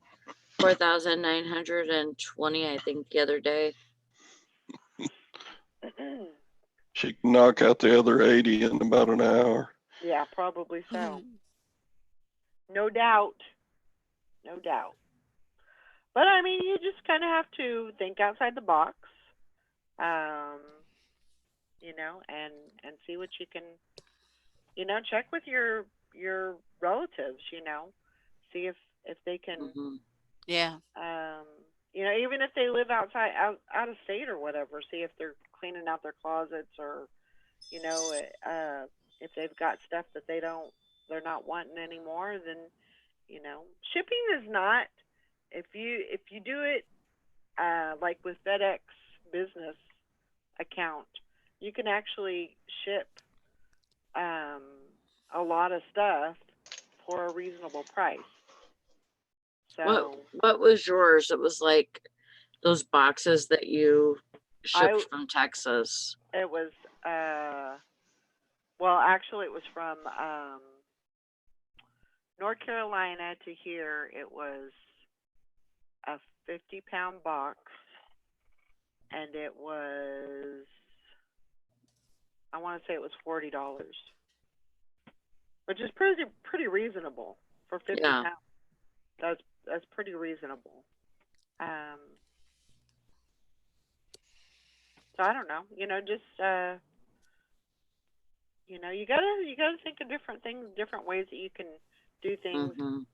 4,920, I think, the other day. She can knock out the other 80 in about an hour. Yeah, probably so. No doubt. No doubt. But I mean, you just kind of have to think outside the box, and see what you can, check with your relatives, see if they can, Mhm. Yeah. even if they live out of state or whatever, see if they're cleaning out their closets, or if they've got stuff that they're not wanting anymore, then shipping is not, if you do it like with FedEx business account, you can actually ship a lot of stuff for a reasonable price. So What was yours? It was like those boxes that you shipped from Texas. it was well, actually it was from North Carolina to here. It was a 50-pound box, and it was, I want to say it was $40, which is pretty reasonable for 50 Yeah. pounds. That's pretty reasonable. So I don't know, just you gotta think of different things, different ways that you can do things, Mhm.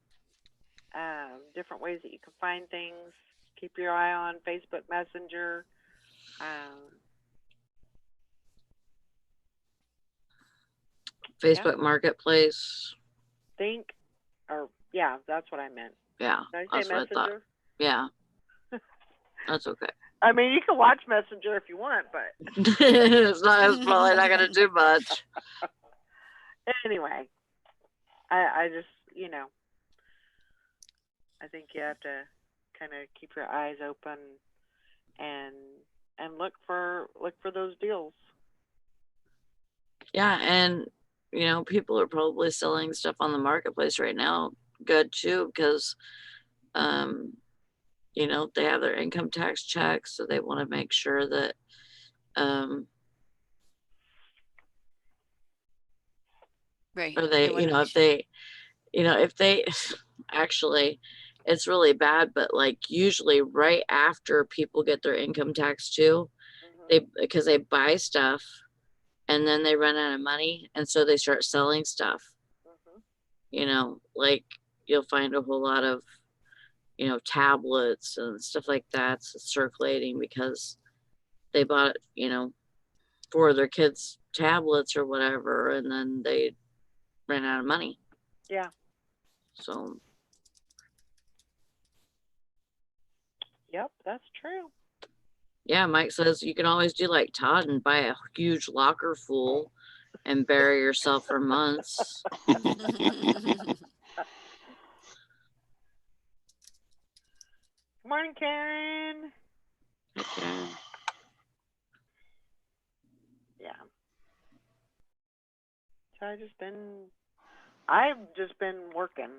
different ways that you can find things. Keep your eye on Facebook Messenger. Facebook Marketplace. That's what I meant. Yeah, Did I that's say what I thought. Messenger? Yeah, that's okay. I mean, you can watch Messenger if you want, but It's probably not gonna do much. anyway, I just I think you have to kind of keep your eyes open and look for those deals. Yeah, and people are probably selling stuff on the marketplace right now good too, because they have their income tax checks, so they want to make sure that Right. or they if they actually, it's really bad, but like usually right after people get their income tax too, Mm-hmm. because they buy stuff and then they run out of money, and so they start selling stuff. Mhm. You know, like you'll find a whole lot of, you know, tablets and stuff like that circulating because they bought, you know, for their kids tablets or whatever, and then they ran out of money. Yeah. So Yep, that's true. yeah, Mike says you can always do like Todd and buy a huge locker full and bury yourself for months. Good morning, Karen. Okay. Yeah. So I've just been working.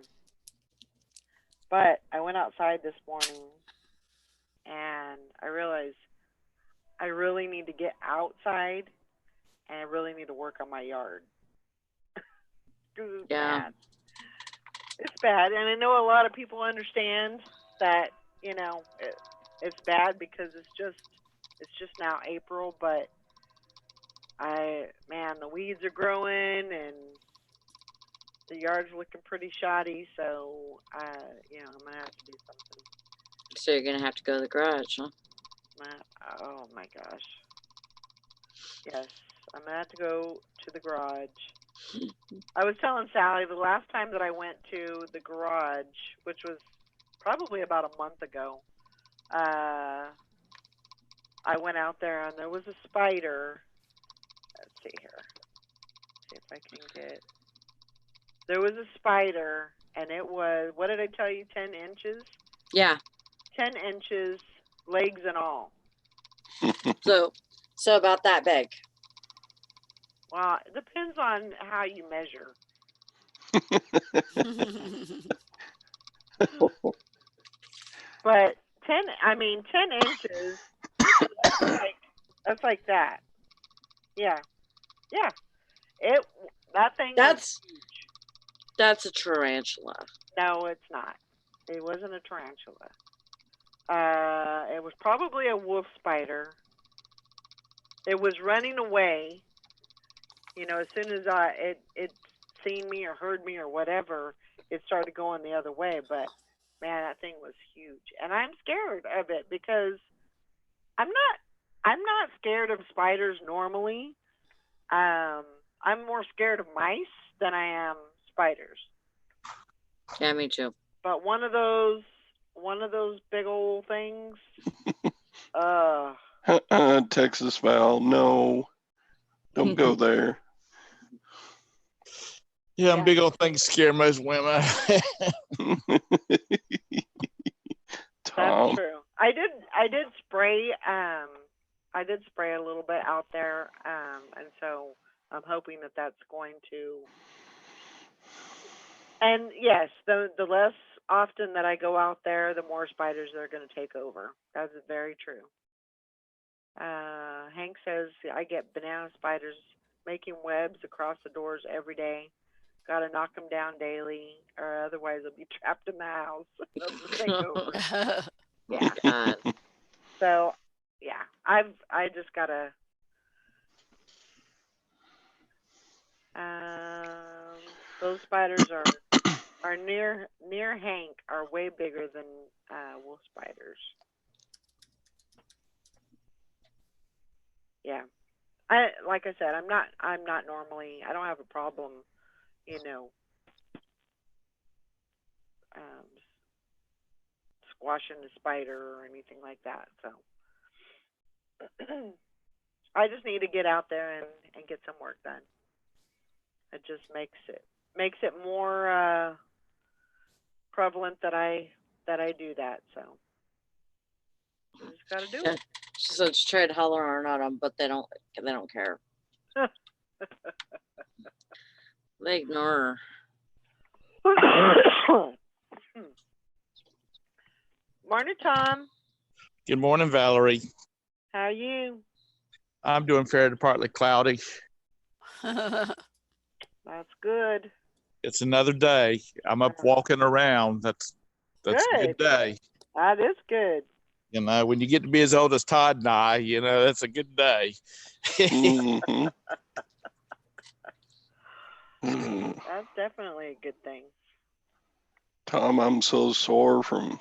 But I went outside this morning and I realized I really need to get outside and I really need to work on my yard. 'Cause it's Yeah. bad. It's bad. And I know a lot of people understand that, you know, it's bad because it's just now April, but the weeds are growing and the yard's looking pretty shoddy, so I'm gonna have to do something. So you're gonna have to go to the garage, huh? Oh my gosh. Yes, I'm gonna have to go to the garage. I was telling Sally the last time that I went to the garage, which was probably about a month ago, I went out there and there was a spider. Let's see here. See if I can get. There was a spider, and it was, what did I tell you, 10 inches? Yeah. 10 inches, legs and all. So about that big. Well, it depends on how you measure. But 10 inches, that's like that. Yeah. Yeah. That thing was huge. That's a tarantula. No, it's not. It wasn't a tarantula. It was probably a wolf spider. It was running away. You know, as soon as it seen me or heard me or whatever, it started going the other way. But man, that thing was huge, and I'm scared of it because I'm not scared of spiders normally. I'm more scared of mice than I am spiders. Yeah, me too. But one of those big old things. Texas Val, no, don't go there. Yeah, Yeah. big old things scare most women. Tom, That's true. I did spray. I did spray a little bit out there, and so I'm hoping that that's going to. And yes, the less often that I go out there, the more spiders are going to take over. That's very true. Hank says I get banana spiders making webs across the doors every day. Got to knock them down daily, or otherwise they'll be trapped in the house. They'll just take over. Yeah. God. So, yeah, I just gotta. Those spiders are near Hank are way bigger than wolf spiders. Yeah, like I said, I'm not normally. I don't have a problem, you know, squashing a spider or anything like that. So I just need to get out there and get some work done. It just makes it more prevalent that I do that. So I just got to do it. She said she tried hollering at them, but they don't care. They ignore her. Morning, Tom. Good morning, Valerie. How are you? I'm doing fairly partly cloudy. That's good. It's another day. I'm up walking around. That's a good day. That is good. You know, when you get to be as old as Todd and I, you know, that's a good day. Mhm. That's definitely a good thing. Tom, I'm so sore from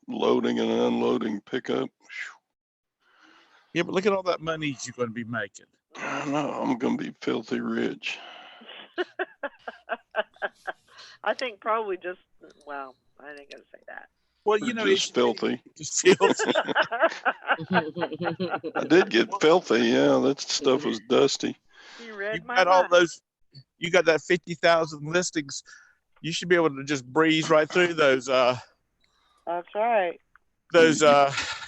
loading and unloading pickup. Yeah, but look at all that money you're going to be making. I know, I'm gonna be filthy rich. I think probably just, well, I ain't gonna say that. Well, Or you know, just filthy. just feels. I did get filthy, yeah, that stuff was dusty. You read You've my got all mind. those. You got that 50,000 listings. You should be able to just breeze right through those That's right.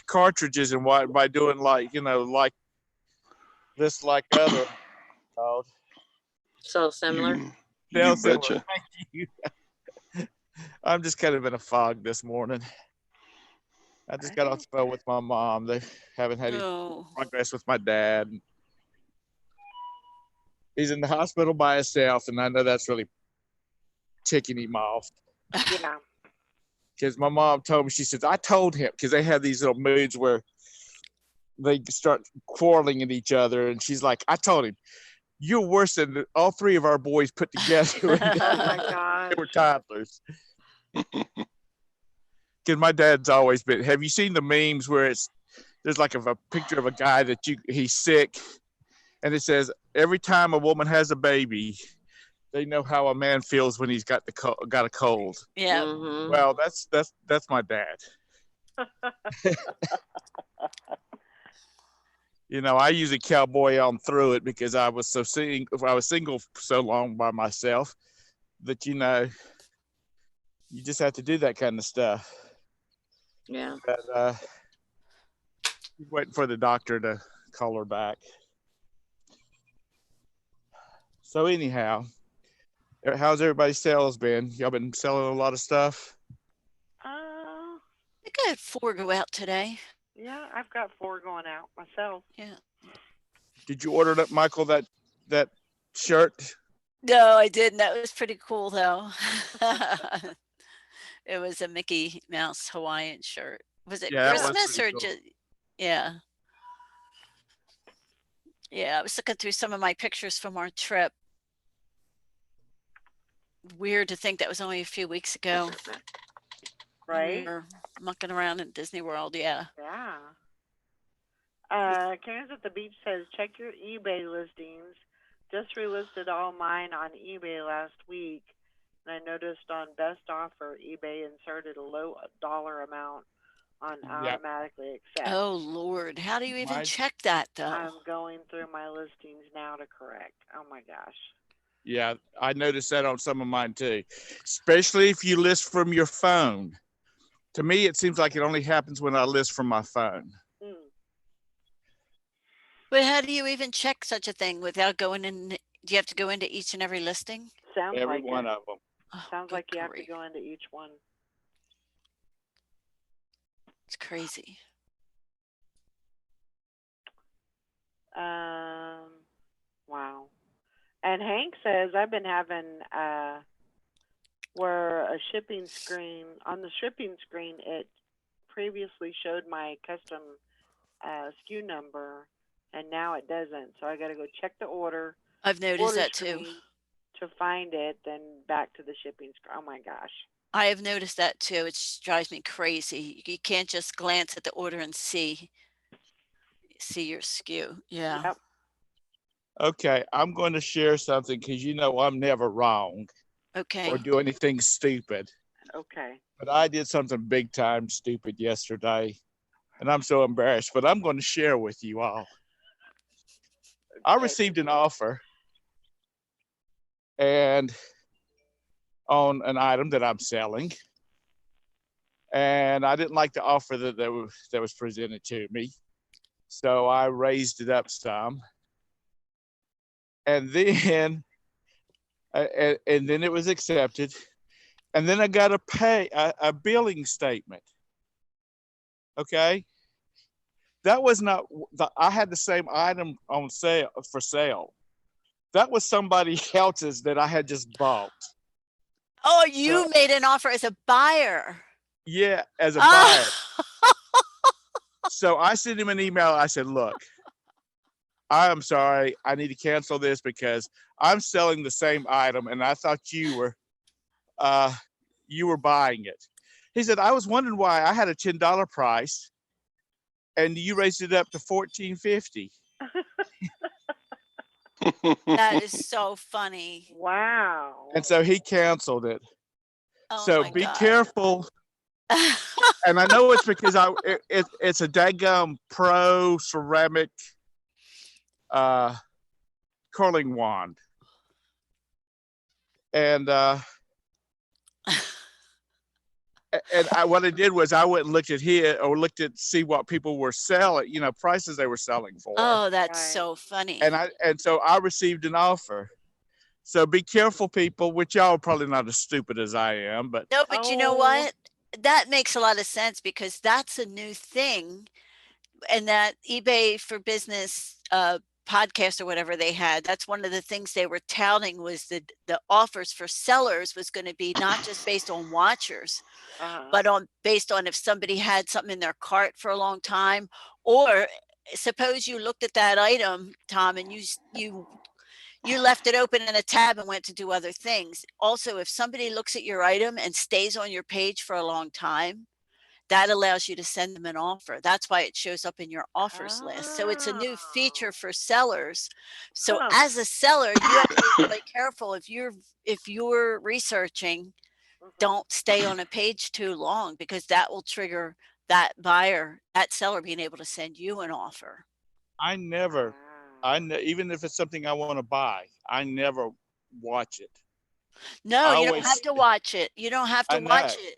cartridges and what by doing like like this like other called. So similar. You Now similar. betcha. Thank you. I'm just kind of in a fog this morning. I just got off the phone with my mom. They haven't had any Oh, progress with my dad. He's in the hospital by himself, and I know that's really ticking him off. Yeah. Because my mom told me, she says, I told him, because they have these little moods where they start quarreling at each other. And she's like, I told him, you're worse than all three of our boys put together. Oh my gosh. They were toddlers. Because my dad's always been, have you seen the memes where there's like a picture of a guy that he's sick, and it says, every time a woman has a baby, they know how a man feels when he's got a cold. yeah. Mhm. Well, that's my dad. I usually cowboy on through it because I was single so long by myself that you just have to do that kind of stuff. Yeah. But waiting for the doctor to call her back. So anyhow, how's everybody's sales been? Y'all been selling a lot of stuff? I think I had 4 go out today. Yeah, I've got 4 going out myself. Yeah. Did you order that, Michael, that shirt? No, I didn't. That was pretty cool though. It was a Mickey Mouse Hawaiian shirt. Was it Yeah, that was Christmas pretty or cool. just? Yeah. Yeah, I was looking through some of my pictures from our trip. Weird to think that was only a few weeks ago. Right? We were mucking around in Disney World. Yeah. Yeah. Karen's at the Beach says, check your eBay listings. Just relisted all mine on eBay last week. And I noticed on Best Offer, eBay inserted a low dollar amount on automatically accept. Oh Lord, how do you even Mine- check that though? I'm going through my listings now to correct. Oh my gosh. Yeah, I noticed that on some of mine too, especially if you list from your phone. To me, it seems like it only happens when I list from my phone. But how do you even check such a thing without going in? Do you have to go into each and every listing? Sounds Every like one it. of them. Oh, Sounds good like you have to grief. go into each one. It's crazy. Wow. And Hank says, I've been having where a shipping screen, on the shipping screen, it previously showed my custom SKU number, and now it doesn't. So I got to go check the order. I've noticed order that too. screen to find it, then back to the shipping screen. Oh my gosh. I have noticed that too. It drives me crazy. You can't just glance at the order and see your SKU. Yeah. Yep. Okay, I'm going to share something because I'm never wrong Okay. or do anything stupid. Okay. But I did something big time stupid yesterday, and I'm so embarrassed. But I'm going to share with you all. I received an offer and on an item that I'm selling, and I didn't like the offer that was presented to me, so I raised it up some, and then it was accepted, and then I got to pay a billing statement. Okay, that was not. I had the same item on sale for sale. That was somebody else's that I had just bought. Oh, you made an offer as a buyer. Yeah, as a Ah! buyer. So I sent him an email. I said, look, I'm sorry, I need to cancel this because I'm selling the same item and I thought you were buying it. He said, I was wondering why I had a $10 price and you raised it up to $14.50. That is so funny. Wow. And so he canceled it. Oh So my be God. careful. And I know it's because it's a daggum pro ceramic curling wand. And what I did was I went and looked at here or looked at see what people were selling, prices they were selling for. Oh, that's Right. so funny. And so I received an offer. So be careful, people, which y'all are probably not as stupid as I am, but No, but you know Oh. what? That makes a lot of sense because that's a new thing. And that eBay for Business podcast or whatever they had, that's one of the things they were touting was that the offers for sellers was going to be not just based on watchers, but based on if somebody had something in their cart for a long time, or suppose you looked at that item, Tom, and you left it open in a tab and went to do other things. Also, if somebody looks at your item and stays on your page for a long time, that allows you to send them an offer. That's why it shows up in your offers list. So it's a new feature for sellers. So Huh. as a seller, you have to be really careful if you're researching, don't stay on a page too long because that will trigger that buyer, that seller being able to send you an offer. I never, even if it's something I want to buy, I never watch it. No, you don't always- have to watch it. You don't have to I know. watch it.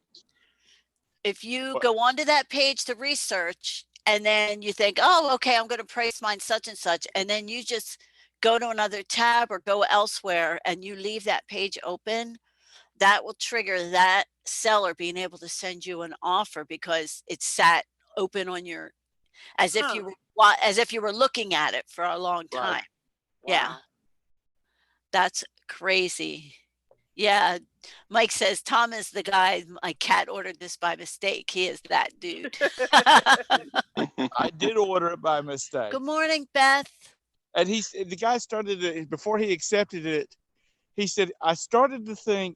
If you What- go onto that page to research and then you think, oh, okay, I'm going to price mine such and such, and then you just go to another tab or go elsewhere and you leave that page open, that will trigger that seller being able to send you an offer because it's sat open on your, as if you were looking at it for a long Right. time. Yeah. That's crazy. Yeah. Mike says, Tom is the guy, my cat ordered this by mistake. He is that dude. I did order it by mistake. Good morning, Beth. And the guy started it before he accepted it. He said, I started to send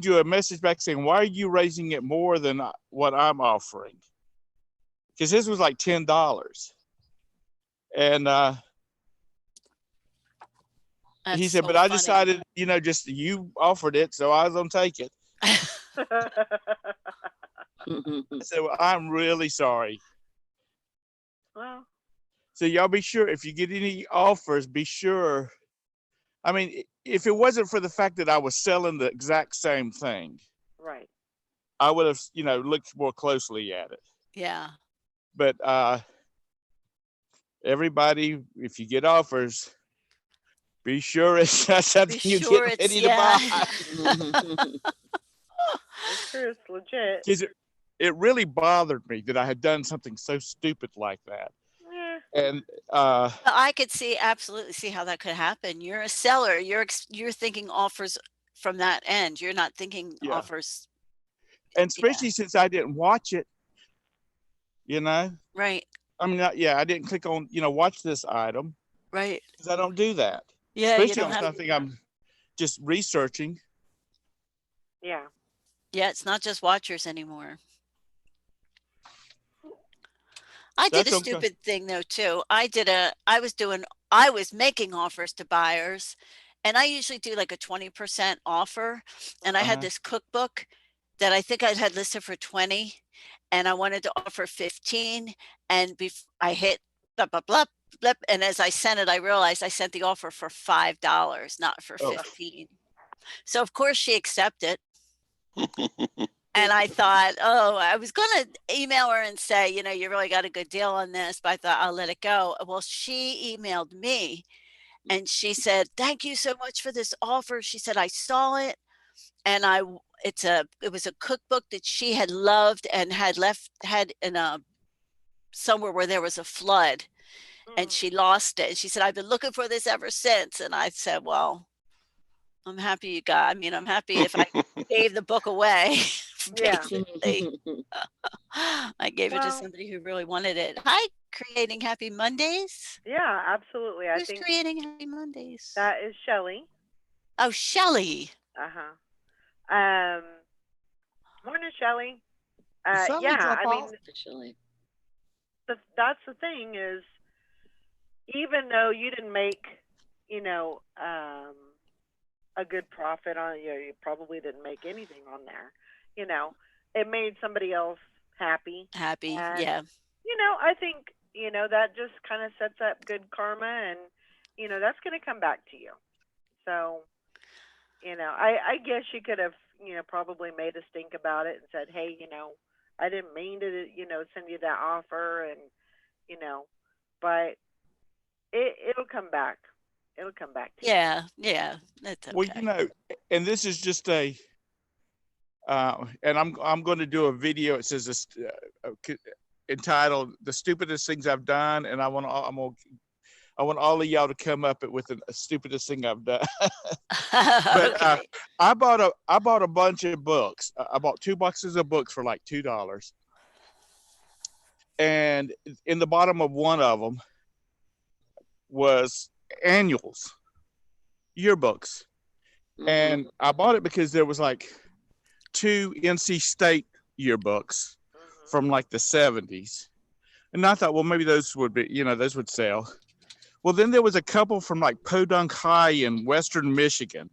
you a message back saying, why are you raising it more than what I'm offering? Because this was like $10. And he That's said, so but I funny. decided, just you offered it, so I was going to take it. I said, well, I'm really sorry. Well, So y'all be sure if you get any offers, be sure. I mean, if it wasn't for the fact that I was selling the exact same thing, right. I would have, looked more closely at it. Yeah. But everybody, if you get offers, be sure it's not something Be you sure get it's, ready to yeah. buy. It's true. It's legit. 'Cause it really bothered me that I had done something so stupid like that. Yeah. And I could absolutely see how that could happen. You're a seller. You're thinking offers from that end. You're not thinking Yeah. offers. and especially since I didn't watch it, Right. I mean, I didn't click on, watch this item Right. because I don't do that. Yeah. You Especially don't on have. something I'm just researching. Yeah. Yeah. It's not just watchers anymore. I did That's a okay. stupid thing though too. I was making offers to buyers, and I usually do like a 20% offer. And I had Uh-huh. this cookbook that I think I had listed for 20, and I wanted to offer 15. And I hit blah blah blah blah, and as I sent it, I realized I sent the offer for $5, not for Oh. 15. So of course she accepted. And I thought, oh, I was going to email her and say, you really got a good deal on this, but I thought I'll let it go. Well, she emailed me and she said, thank you so much for this offer. She said, I saw it. And it was a cookbook that she had loved and had in somewhere where there was a flood, and she lost it. And she said, I've been looking for this ever since. And I said, well, I'm happy I'm happy if I gave the book away Yeah. basically. I gave it to Well, somebody who really wanted it. Hi, creating Happy Mondays. yeah, absolutely. I Who's think creating Happy Mondays? that is Shelley. Oh, Shelley. Uh-huh. Morning, Shelley. Did Sally Yeah, drop I mean, off? Officially. that's the thing is, even though you didn't make, you know, a good profit on, you probably didn't make anything on there. You know, it made somebody else happy, Happy. and Yeah. I think that just kind of sets up good karma, and that's going to come back to you. So, I guess you could have, probably made a stink about it and said, hey, I didn't mean to, send you that offer, and but it'll come back. It'll come back to you. Yeah. That's Well, okay. and this is just a, and I'm going to do a video. It says this, entitled "The Stupidest Things I've Done," and I want all of y'all to come up with the stupidest thing I've done. But Okay. I bought a bunch of books. I bought 2 boxes of books for like $2, and in the bottom of one of them was annuals, yearbooks, and I bought it because there was like 2 NC State yearbooks from like the 70s, and I thought, well, maybe those would be, those would sell. Well, then there was a couple from like Podunk High in Western Michigan.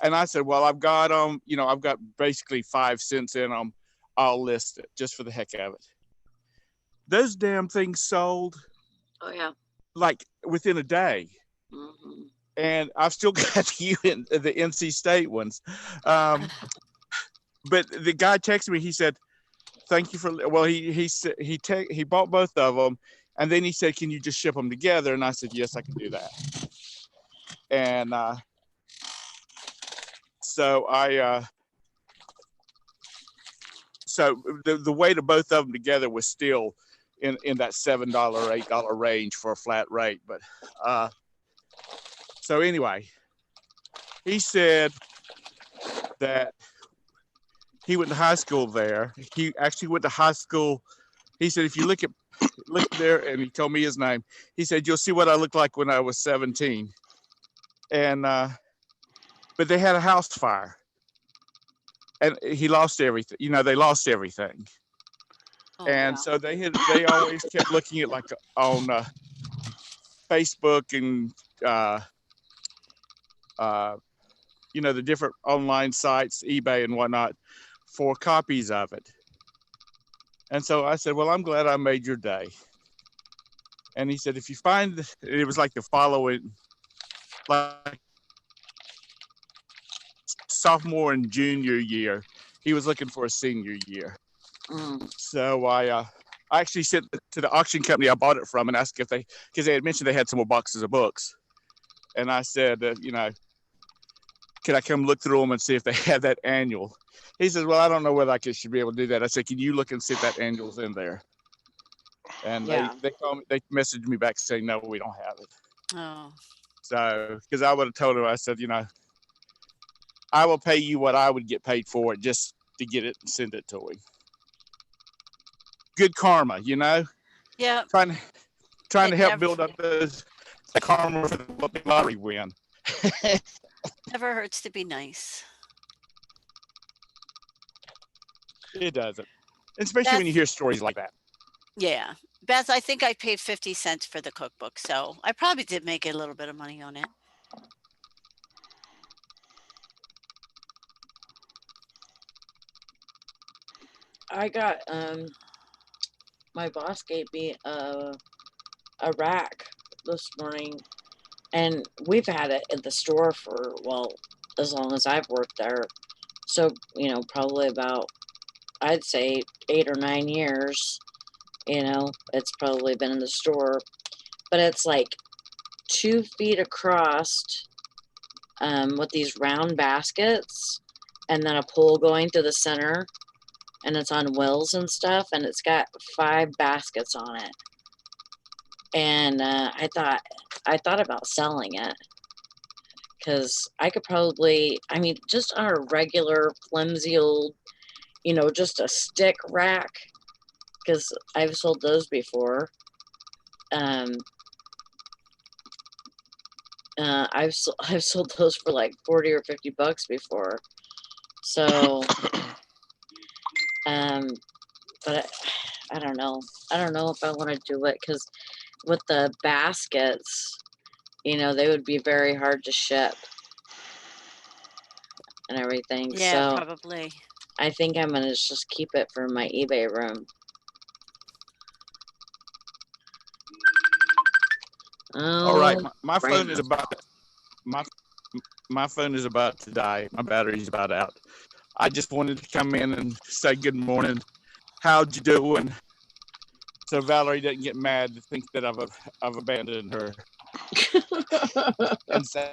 And I said, well, I've got them, I've got basically 5 cents in them. I'll list it just for the heck of it. Those damn things sold Oh yeah. like within a day. Mm-hmm. And I've still got the NC State ones. But the guy texted me, he said, thank you for, well, he bought both of them. And then he said, can you just ship them together? And I said, yes, I can do that. And so so the weight of both of them together was still in that $7, $8 range for a flat rate. But so anyway, he said that he went to high school there. He actually went to high school. He said, if you look there, and he told me his name. He said, you'll see what I looked like when I was 17. And but they had a house fire, and he lost everything. They lost everything. Oh, And wow. so they always kept looking at, like, on Facebook and the different online sites, eBay and whatnot, for copies of it. And so I said, well, I'm glad I made your day. And he said, if you find, it was like the following, like sophomore and junior year, he was looking for a senior year. So I actually sent to the auction company I bought it from and asked because they had mentioned they had some more boxes of books. And I said, can I come look through them and see if they had that annual? He says, well, I don't know whether should be able to do that. I said, can you look and see if that annual's in there? And Yeah. they called me, they messaged me back saying, no, we don't have it. Oh. So, because I would have told him, I said, I will pay you what I would get paid for it just to get it and send it to him. Good karma, Yeah. Trying It to help build up the karma for the lottery win. never hurts to be nice. It doesn't, especially when you hear stories like that. Yeah. Beth, I think I paid 50 cents for the cookbook, so I probably did make a little bit of money on it. I got my boss gave me a rack this morning, and we've had it at the store for, well, as long as I've worked there. So, probably about, I'd say 8 or 9 years. It's probably been in the store, but it's like 2 feet across, with these round baskets, and then a pole going to the center, and it's on wheels and stuff, and it's got 5 baskets on it. And I thought about selling it, because I could probably, just on a regular flimsy old you know, just a stick rack, because I've sold those before. I've sold those for like 40 or 50 bucks before. So, but I don't know. I don't know if I want to do it, because with the baskets, you know, they would be very hard to ship and everything. Yeah, So probably. I think I'm gonna just keep it for my eBay room. All right, Oh, my phone Brandon. is about my phone is about to die. My battery's about out. I just wanted to come in and say good morning. How'd you doing? So Valerie doesn't get mad to think that I've abandoned her. And say,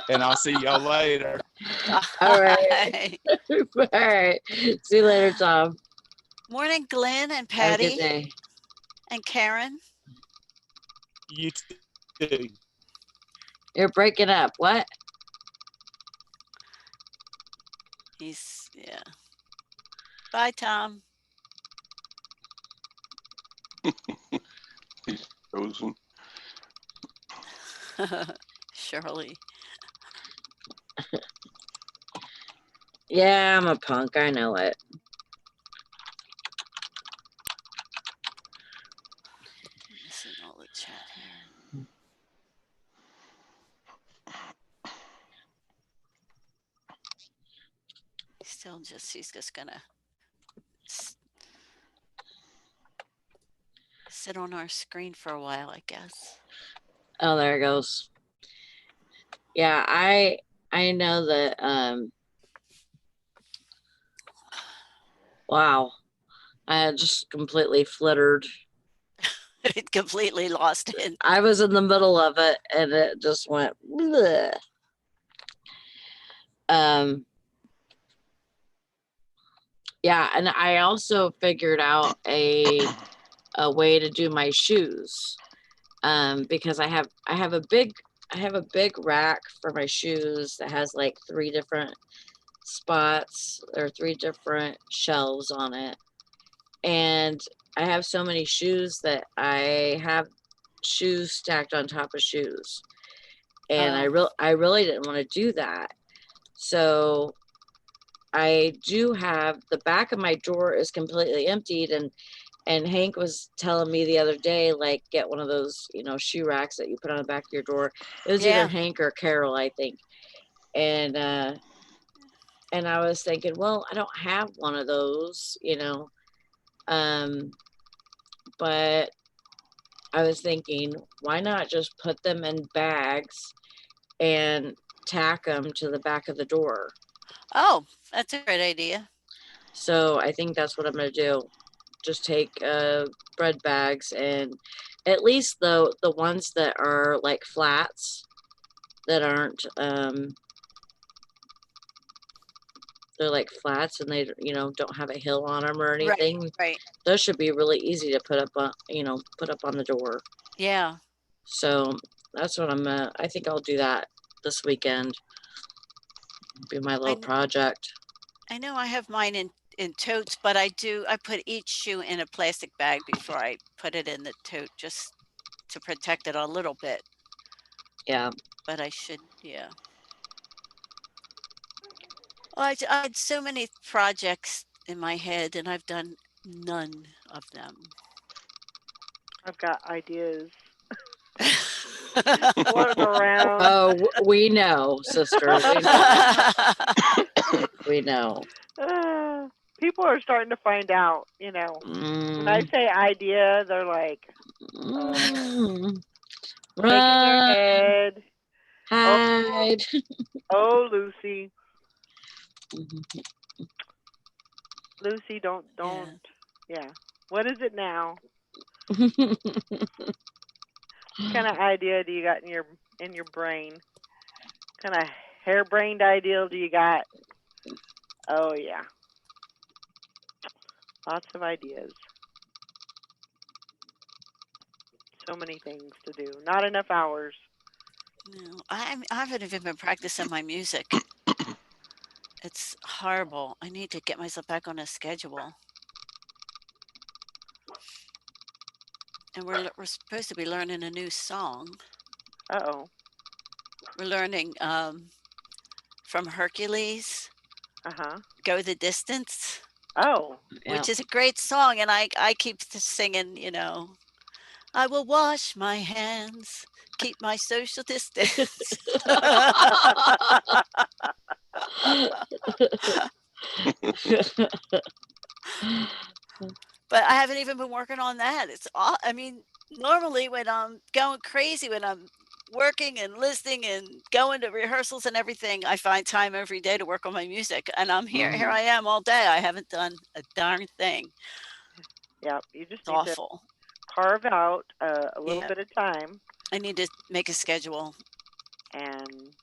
and I'll see y'all later. All right. All right. See you later, Tom. Morning, Glenn and Have a Patty good day. and Karen. You too. You're breaking up. What? Yeah. Bye, Tom. He's frozen. Shirley. Yeah, I'm a punk. I know it. Missing all the chat here. He's just gonna sit on our screen for a while, I guess. Oh, there it goes. Yeah, I know that. Wow, I had just completely flittered. It completely lost it. I was in the middle of it, and it just went. Bleh. Yeah, and I also figured out a way to do my shoes, because I have a big rack for my shoes that has like 3 different spots or 3 different shelves on it, and I have so many shoes that I have shoes stacked on top of shoes, and I really didn't want to do that. So I do have the back of my drawer is completely emptied, and Hank was telling me the other day, like, get one of those, you know, shoe racks that you put on the back of your door. It was Yeah. either Hank or Carol, I think. And I was thinking, well, I don't have one of those, you know. But I was thinking, why not just put them in bags and tack them to the back of the door? Oh, that's a great idea. So I think that's what I'm going to do. Just take bread bags, and at least the ones that are like flats that aren't they're like flats and they, you know, don't have a hill on them or anything. Right. Those should be really easy to put up on, you know, put up on the door. Yeah. So that's what I think I'll do that this weekend. Be my little project. I know I have mine in totes, but I put each shoe in a plastic bag before I put it in the tote, just to protect it a little bit. Yeah. But I should, yeah. Well, I had so many projects in my head, and I've done none of them. I've got ideas floating around. Oh, we know, sister. We know. People are starting to find out, you know. When I say idea, they're like shaking their head. Hide. Oh, Lucy. Lucy, don't. Yeah. What is it now? What kind of idea do you got in your brain? What kind of harebrained idea do you got? Oh yeah. Lots of ideas. So many things to do. Not enough hours. No, I haven't even been practicing my music. It's horrible. I need to get myself back on a schedule. And we're supposed to be learning a new song. Uh-oh. We're learning from Hercules, Uh-huh. "Go the Distance," Oh. Yeah. which is a great song, and I keep singing, I will wash my hands, keep my social distance. But I haven't even been working on that. I mean, normally when I'm going crazy, when I'm working and listening and going to rehearsals and everything, I find time every day to work on my music. And I'm here Mhm. I am all day. I haven't done a darn thing. Yep. You just It's need to awful. carve out a little Yeah. bit of time I need to make a schedule. and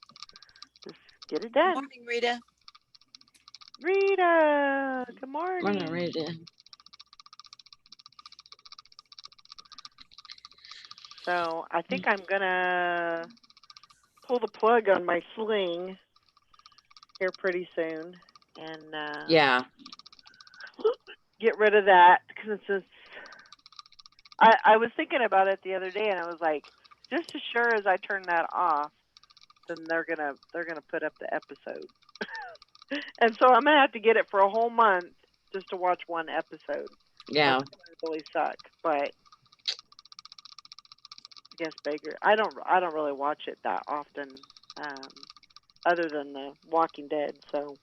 just get it Good done. morning, Rita. Rita, good I'm morning. gonna read it. So I think I'm gonna pull the plug on my sling here pretty soon and Yeah. get rid of that because it's just. I was thinking about it the other day and I was like, just as sure as I turn that off, then they're gonna put up the episode, and so I'm gonna have to get it for a whole month just to watch one episode. Yeah. That's gonna really suck, but I guess Baker. I don't really watch it that often, um, other than the Walking Dead. So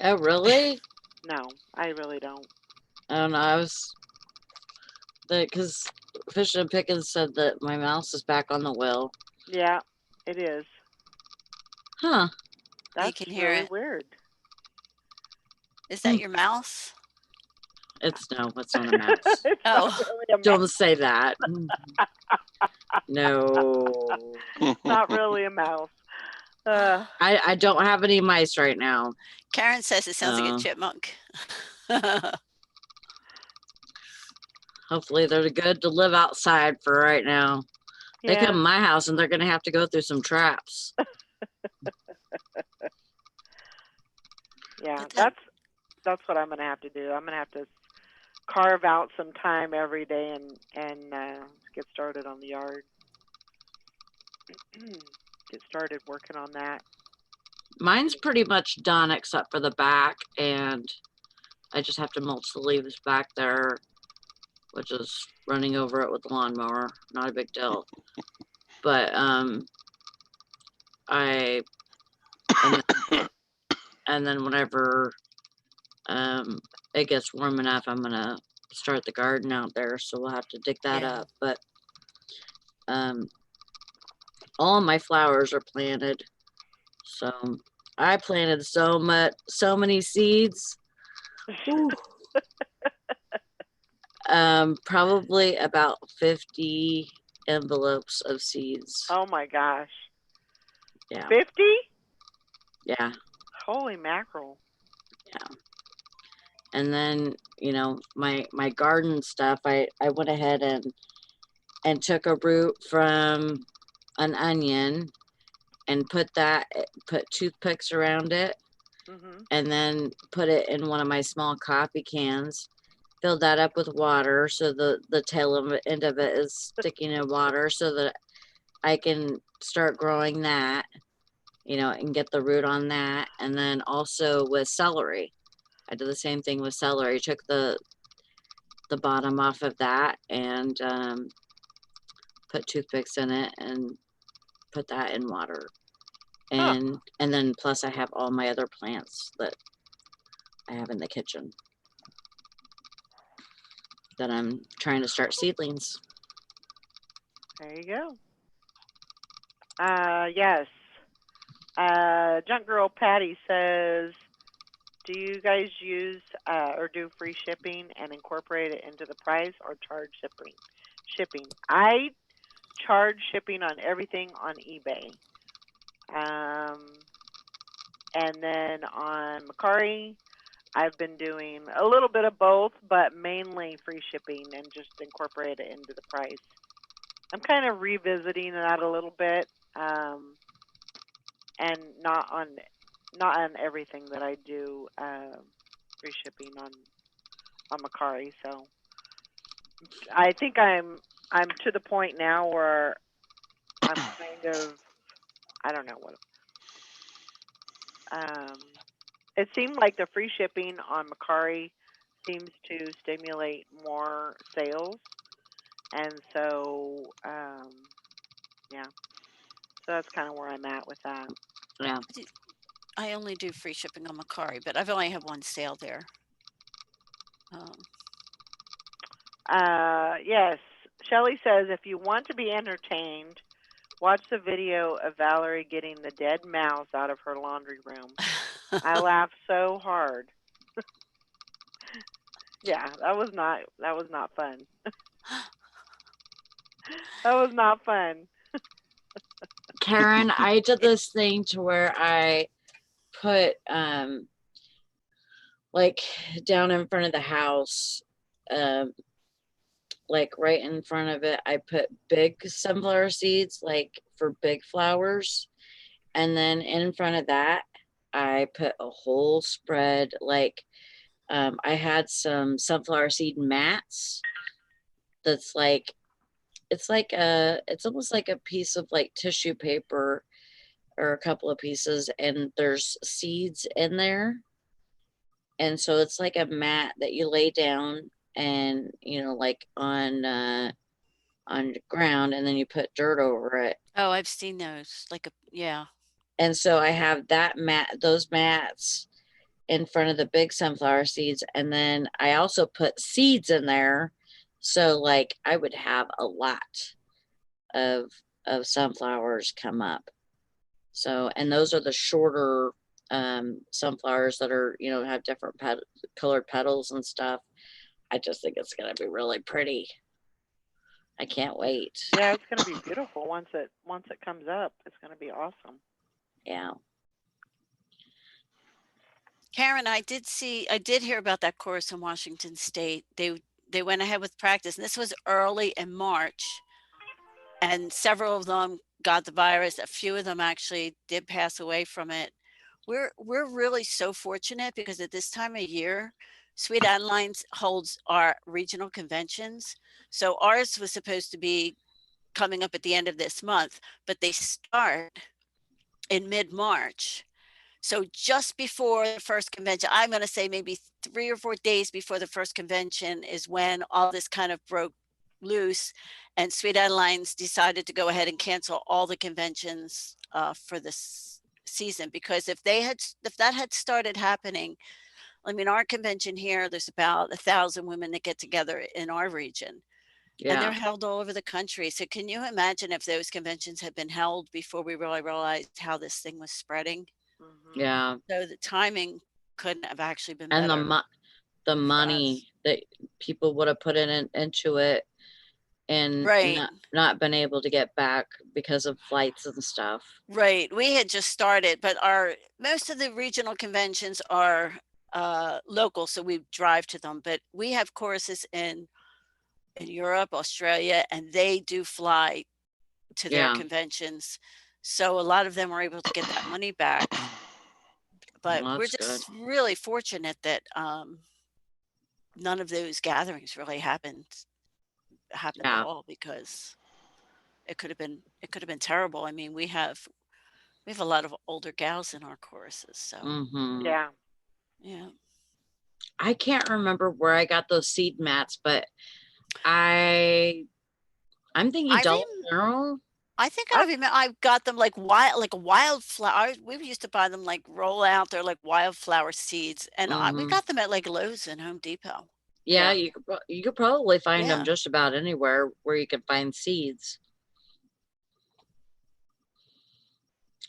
Oh, really? no, I really don't. I don't know. I was because Fish and Pickens said that my mouse is back on the wheel. Yeah, it is. Huh. You That's can hear really it. weird. Is that your mouse? It's not a mouse. It's Oh. not really a mouse. Don't say that. No. Not really a mouse. I don't have any mice right now. Karen says it sounds like a Uh, chipmunk. Hopefully they're good to live outside for right now. They come Yeah, to my house and they're gonna have to go through some traps. yeah. But then, That's what I'm gonna have to do. I'm gonna have to carve out some time every day and get started on the yard. Get started working on that. Mine's pretty much done except for the back, and I just have to mulch the leaves back there, which is running over it with the lawnmower. Not a big deal. But I and then, and then whenever it gets warm enough, I'm gonna start the garden out there. So we'll have to dig that Yeah. up. But um, all my flowers are planted. So I planted so many seeds. Ooh. Probably about 50 envelopes of seeds. Oh my gosh. Yeah, 50? yeah. Holy mackerel. And then, my garden stuff, I went ahead and took a root from an onion and put toothpicks around it, Mhm. and then put it in one of my small coffee cans, filled that up with water so the end of it is sticking in water so that I can start growing that, and get the root on that. And then also with celery, I did the same thing with celery. Took the bottom off of that and put toothpicks in it and put that in water. Huh. And then plus I have all my other plants that I have in the kitchen that I'm trying to start seedlings. There you go. Yes. Junk Girl Patty says, do you guys use or do free shipping and incorporate it into the price or charge shipping? I charge shipping on everything on eBay. And then on Mercari, I've been doing a little bit of both, but mainly free shipping and just incorporate it into the price. I'm kind of revisiting that a little bit, and not on everything that I do free shipping on Macari. So I think I'm to the point now where I'm kind of, I don't know what. It seemed like the free shipping on Macari seems to stimulate more sales, and so yeah, so that's kind of where I'm at with that. Yeah. I only do free shipping on Macari, but I've only had one sale there. Yes, Shelley says if you want to be entertained, watch the video of Valerie getting the dead mouse out of her laundry room. I laughed so hard. Yeah, that was not fun. That was not fun. Karen, I did this thing to where I put like down in front of the house, like right in front of it, I put big sunflower seeds, like for big flowers. And then in front of that, I put a whole spread, like I had some sunflower seed mats. That's like, it's almost like a piece of like tissue paper or a couple of pieces, and there's seeds in there. And so it's like a mat that you lay down and, you know, like on the ground, and then you put dirt over it. Oh, I've seen those. Yeah. And so I have that mat, those mats in front of the big sunflower seeds. And then I also put seeds in there. So like I would have a lot of sunflowers come up. So, and those are the shorter sunflowers that are, you know, have different colored petals and stuff. I just think it's going to be really pretty. I can't wait. Yeah, it's going to be beautiful once it comes up. It's going to be awesome. Yeah. Karen, I did hear about that course in Washington State. They went ahead with practice, and this was early in March, and several of them got the virus. A few of them actually did pass away from it. We're really so fortunate because at this time of year, Sweet Adelines holds our regional conventions. So ours was supposed to be coming up at the end of this month, but they start in mid-March. So just before the first convention, I'm going to say maybe 3 or 4 days before the first convention is when all this kind of broke loose, and Sweet Adelines decided to go ahead and cancel all the conventions for this season, because if that had started happening, I mean, our convention here, there's about 1,000 women that get together in our region. Yeah. And they're held all over the country. So can you imagine if those conventions had been held before we really realized how this thing was spreading? Mm-hmm. Yeah. So the timing couldn't have actually been And better. the money that people would have put into it, and Right. not been able to get back because of flights and stuff. Right. We had just started, but most of the regional conventions are local, so we drive to them. But we have courses in Europe, Australia, and they do fly to their conventions. So a lot of them were able to get that money back. But Well, we're that's just really fortunate that none of those gatherings really happened at all, because it could have been terrible. I mean, we have a lot of older gals in our courses, so Yeah. I can't remember where I got those seed mats, but I'm thinking Dollar General. I think I got them like wildflower. We used to buy them like roll out. They're like wildflower seeds, and we got them at like Lowe's and Home Depot. Yeah, you could probably find them Yeah. just about anywhere where you can find seeds.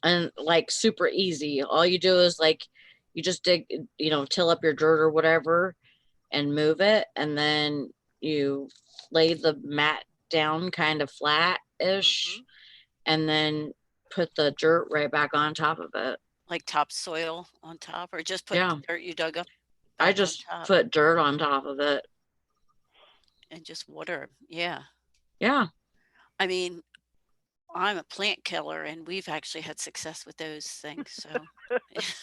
And like super easy. All you do is like you just dig, you know, till up your dirt or whatever and move it, and then you lay the mat down kind of flat-ish, and then put the dirt right back on top of it. Like topsoil on top, or just put dirt you dug up? I just put dirt on top of it. And just water. Yeah. Yeah. I mean, I'm a plant killer and we've actually had success with those things. So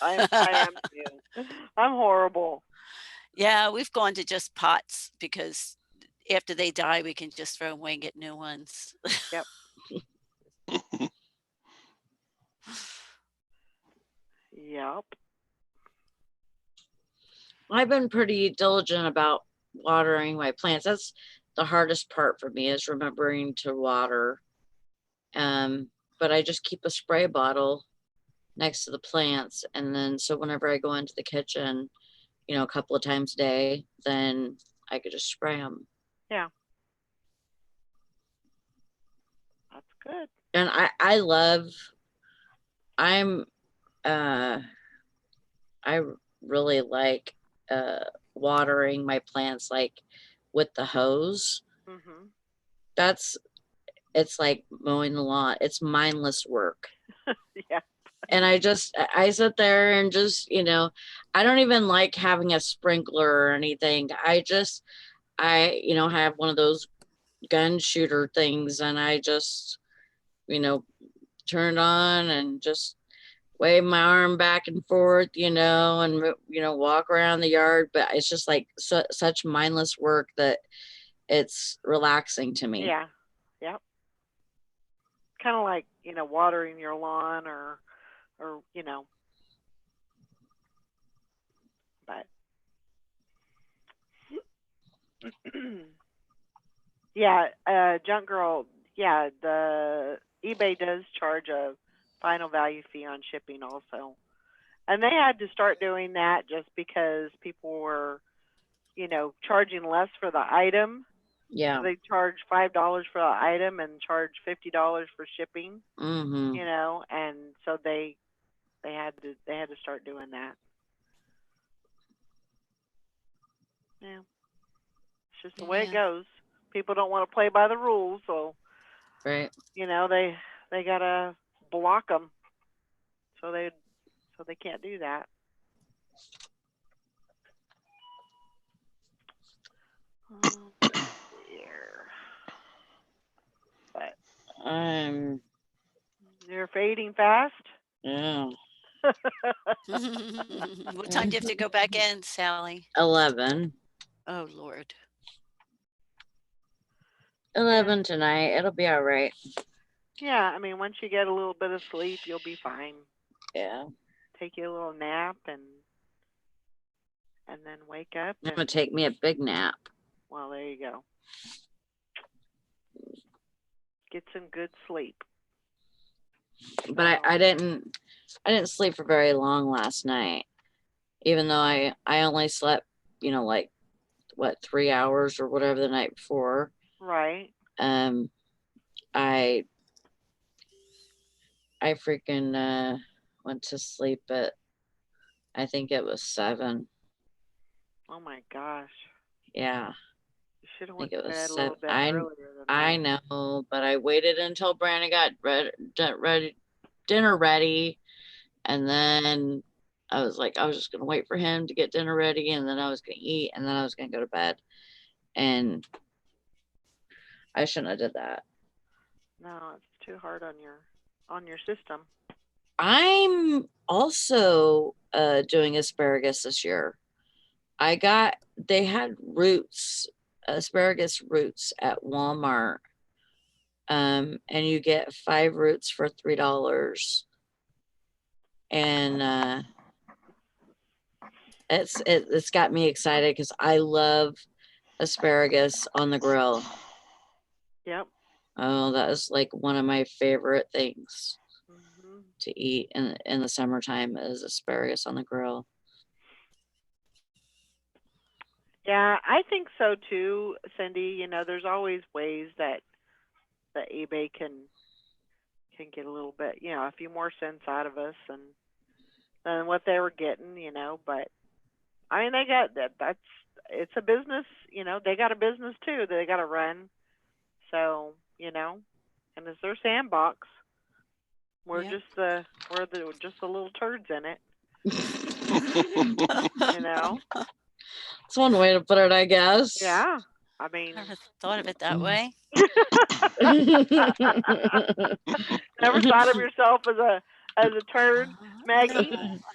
I am too. I'm horrible. yeah, we've gone to just pots because after they die, we can just throw away and get new ones. Yep. Yep. I've been pretty diligent about watering my plants. That's the hardest part for me is remembering to water. But I just keep a spray bottle next to the plants. And then, so whenever I go into the kitchen, you know, a couple of times a day, then I could just spray them. Yeah. That's good. And I really like watering my plants like with the hose. Mm-hmm. It's like mowing the lawn. It's mindless work. Yeah. And I sit there and just, you know, I don't even like having a sprinkler or anything. I, you know, have one of those gun shooter things and I just, you know, turn it on and just wave my arm back and forth, you know, and, you know, walk around the yard. But it's just like such mindless work that it's relaxing to me. Yeah. Yep. Kind of like, you know, watering your lawn or, you know, but yeah, Junk Girl, yeah, the eBay does charge a final value fee on shipping also. And they had to start doing that just because people were, you know, charging less for the item. Yeah. So they charge $5 for the item and charge $50 for shipping. Mm-hmm. You know, and so they had to start doing that. Yeah, it's just the way it goes. People don't want to play by the rules, so right. You know, they gotta block them, so they can't do that. Here. But you're fading fast. Yeah. What time do you have to go back in, Sally? 11. Oh Lord. 11 tonight. It'll be all right. Yeah, I mean, once you get a little bit of sleep, you'll be fine. Yeah. Take you a little nap and then wake up. I'm gonna take me a big nap. Well, there you go. Get some good sleep. But I didn't sleep for very long last night. Even though I only slept, you know, like what, 3 hours or whatever the night before. Right. I freaking went to sleep at, I think it was 7. Oh my gosh. Yeah. You should have I went think to it was bed a 7. little bit earlier than that. I know, but I waited until Brandon got ready, dinner ready, and then I was like, I was just gonna wait for him to get dinner ready, and then I was gonna eat, and then I was gonna go to bed, and I shouldn't have did that. No, it's too hard on your system. I'm also doing asparagus this year. They had asparagus roots at Walmart. And you get 5 roots for $3. And it's got me excited because I love asparagus on the grill. Yep. Oh, that is like one of my favorite things to eat in the summertime is asparagus on the grill. Yeah, I think so too, Cindy. You know, there's always ways that eBay can get a little bit, you know, a few more cents out of us than what they were getting, you know. But I mean, they got that's it's a business, you know. They got a business too that they got to run. So, you know, and it's their sandbox. We're just the little turds in it. You know. It's one way to put it, I guess. Yeah, I mean, Never thought of it that Mm. way. never thought of yourself as a turd, Maggie?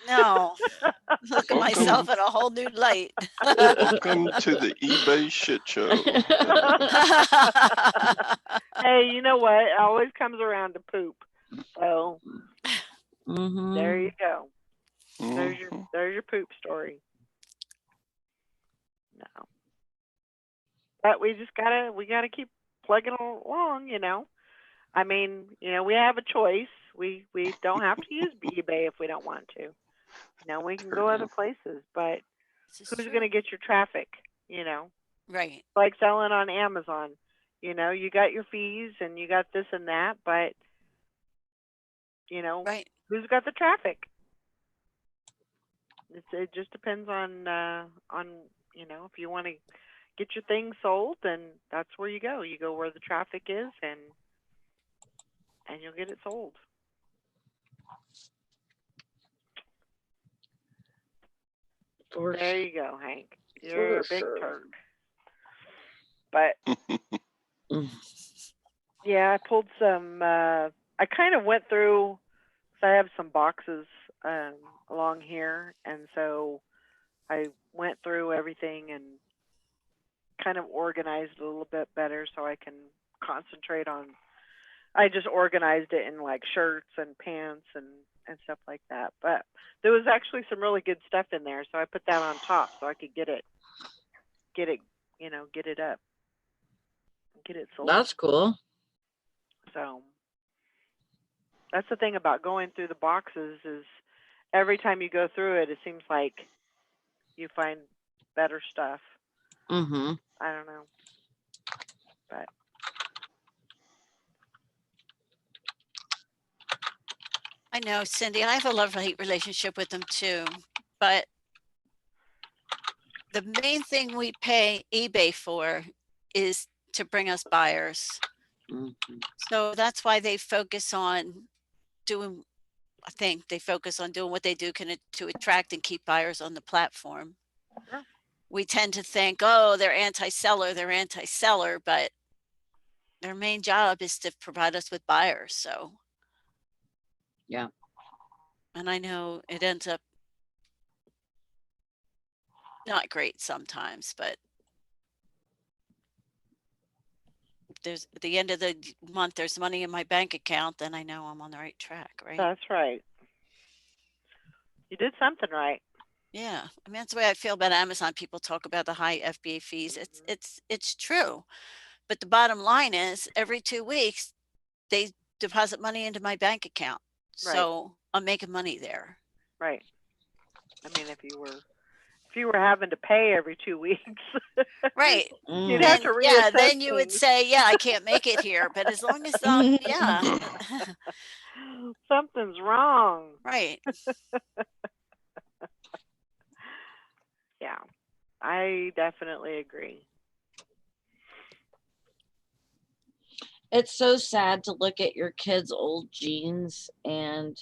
No. Look at Welcome, myself in a whole new light. welcome to the eBay shit show. Hey, you know what? It always comes around to poop. So there you go. Mhm. There's your poop story. No. But we gotta keep plugging along, you know. I mean, you know, we have a choice. We don't have to use eBay if we don't want to. You know, we can go other places, but This is who's true. gonna get your traffic, you know? Right. Like selling on Amazon. You know, you got your fees and you got this and that, but you know, Right. who's got the traffic? It just depends on you know, if you want to get your thing sold, then that's where you go. You go where the traffic is, and you'll get it sold. For There you go, Hank. You're a For big sure. turd. But Mm. yeah, I pulled some. I kind of went through. So I have some boxes along here, and so I went through everything and kind of organized a little bit better so I can concentrate on. I just organized it in like shirts and pants and stuff like that. But there was actually some really good stuff in there, so I put that on top so I could get it, you know, get it up, get it sold. That's cool. So that's the thing about going through the boxes is every time you go through it, it seems like you find better stuff. Mm-hmm. I don't know, but I know, Cindy. I have a love-hate relationship with them too. But the main thing we pay eBay for is to bring us buyers. Mm-hmm. So that's why they focus on doing, I think they focus on doing what they do to attract and keep buyers on the platform. Sure. We tend to think, oh, they're anti-seller, but their main job is to provide us with buyers. So Yeah. and I know it ends up not great sometimes, but if there's at the end of the month, there's money in my bank account, then I know I'm on the right track, right? that's right. You did something right. Yeah. I mean, that's the way I feel about Amazon. People talk about the high FBA fees. It's true. But the bottom line is every 2 weeks, they deposit money into my bank account. Right. So I'm making money there. Right. I mean, if you were having to pay every 2 weeks, Right. you'd Mm. have Then, to yeah, reassess then you would things. say, yeah, I can't make it here. But as long as yeah, Something's wrong. right. Yeah, I definitely agree. It's so sad to look at your kids' old jeans and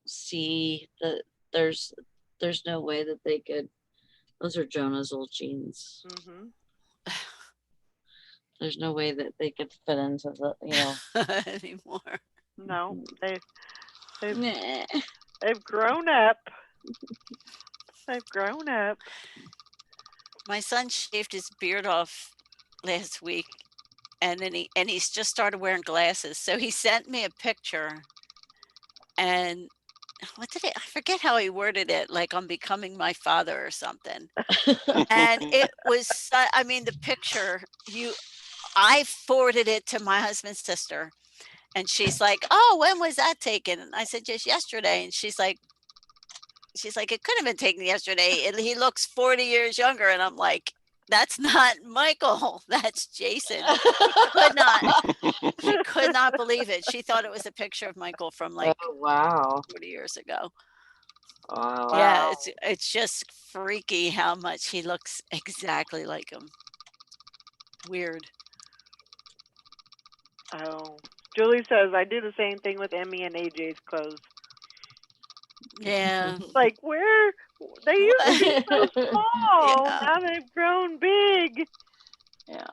see that there's no way that they could. Those are Jonah's old jeans. Mhm. There's no way that they could fit into the, Anymore. No, they've Nah. they've grown up. They've grown up. My son shaved his beard off last week, and then he's just started wearing glasses. So he sent me a picture, and what did I forget how he worded it, like I'm becoming my father or something. And it was, I mean, the picture, I forwarded it to my husband's sister, and she's like, oh, when was that taken? And I said, just yesterday. And she's like, it could have been taken yesterday. And he looks 40 years younger. And I'm like, that's not Michael. That's Jason. She could not believe it. She thought it was a picture of Michael from like Oh, wow. 40 years ago. Wow. Yeah, it's just freaky how much he looks exactly like him. Weird. Oh, Julie says I do the same thing with Emmy and AJ's clothes. Yeah. Like where they used to be so small, Yeah. now they've grown big. Yeah.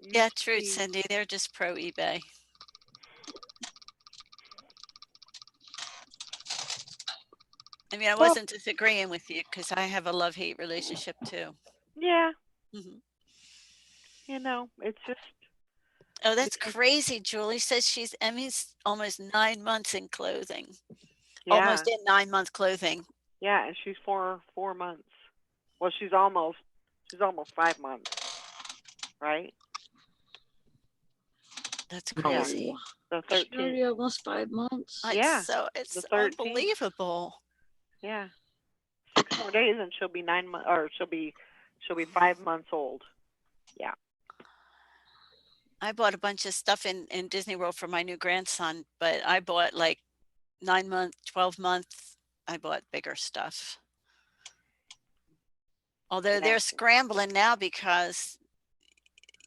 Yeah, true, See. Cindy. They're just pro eBay. I mean, I Well- wasn't disagreeing with you because I have a love-hate relationship too. Yeah, Mhm. it's just Oh, that's because- crazy. Julie says Emmy's almost 9 months in clothing. yeah, Almost in 9 month clothing. yeah, and she's 4 months. Well, she's almost 5 months, right? That's No. crazy. The She's 13th. already almost 5 months. Yeah, It's the 13th. unbelievable. Yeah, 6 more days and she'll be 9 months, or she'll be 5 months old. Yeah. I bought a bunch of stuff in Disney World for my new grandson, but I bought like 9 month, 12 month. I bought bigger stuff. Although Yeah. they're scrambling now because,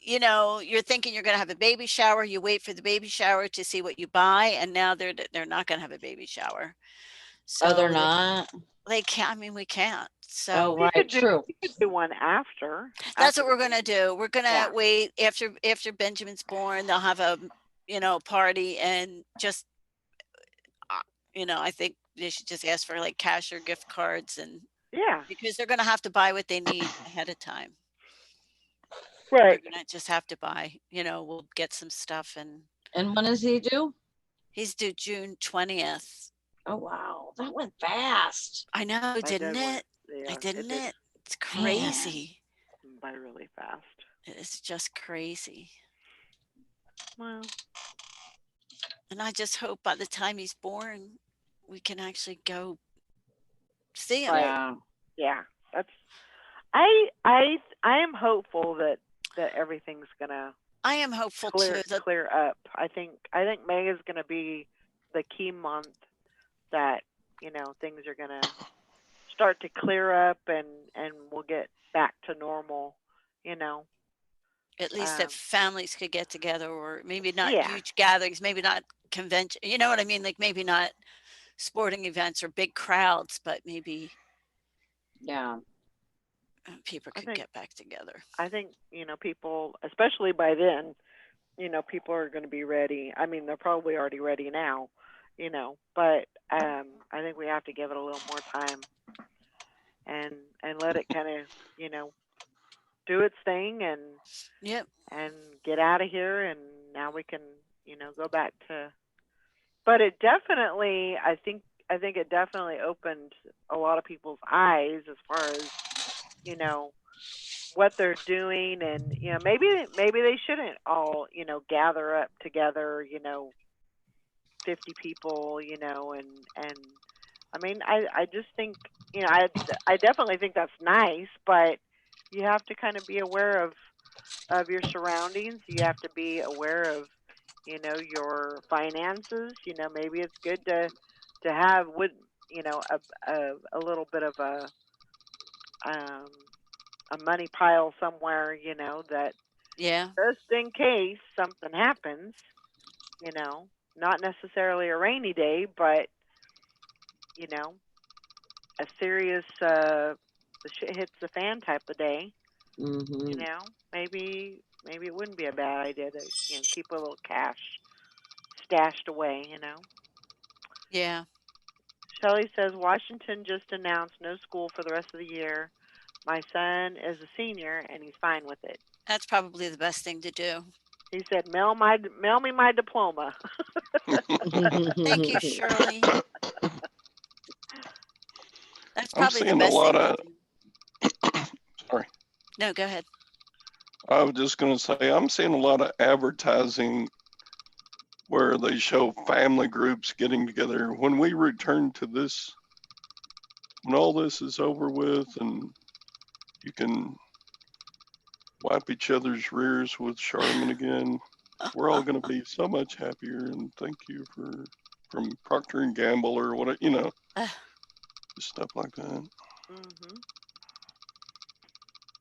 you're thinking you're going to have a baby shower. You wait for the baby shower to see what you buy, and now they're not going to have a baby shower. So Oh, they're not. They can't. I mean, we can't. So Oh, right. True. You could do one after. that's after what we're the gonna do. We're gonna Yeah. wait after Benjamin's born. They'll have a party and just I think they should just ask for like cash or gift cards, and Yeah. because they're gonna have to buy what they need ahead of time. Right. They're gonna just have to buy. We'll get some stuff, and And when is he due? he's due June 20th. Oh, wow. That went fast. I know, didn't it? Yeah, Didn't did it? It's crazy. by really fast. It's just crazy. Well, And I just hope by the time he's born, we can actually go see him. Right. Yeah. yeah. That's. I am hopeful that everything's gonna I am hopeful too. clear up. I think May is gonna be the key month that things are gonna start to clear up and we'll get back to normal. At least that Um, families could get together, or maybe not Yeah. huge gatherings, maybe not convention. You know what I mean? Like maybe not sporting events or big crowds, but maybe Yeah. people I could think- get back together. I think people, especially by then, people are going to be ready. I mean, they're probably already ready now, but I think we have to give it a little more time and let it kind of, do its thing and Yep. get out of here. And now we can, go back to. But it definitely, I think it definitely opened a lot of people's eyes as far as, what they're doing, and maybe they shouldn't all gather up together, 50 people, and I mean I just think I definitely think that's nice, but you have to kind of be aware of your surroundings. You have to be aware of your finances. Maybe it's good to have a little bit of a money pile somewhere, that Yeah. just in case something happens, not necessarily a rainy day, but, a serious, the shit hits the fan type of day, Mm-hmm. maybe it wouldn't be a bad idea to, keep a little cash stashed away, Yeah. Shelley says, Washington just announced no school for the rest of the year. My son is a senior and he's fine with it. That's probably the best thing to do. He said, mail me my diploma. Thank you, Shirley. That's I'm probably the seeing a best lot thing of- to do. Sorry. No, go ahead. I was just going to say, I'm seeing a lot of advertising where they show family groups getting together. When we return to this, when all this is over with and you can wipe each other's rears with Charmin again, we're all going to be so much happier. And thank you from Procter and Gamble or whatever, just stuff like that. Mm-hmm.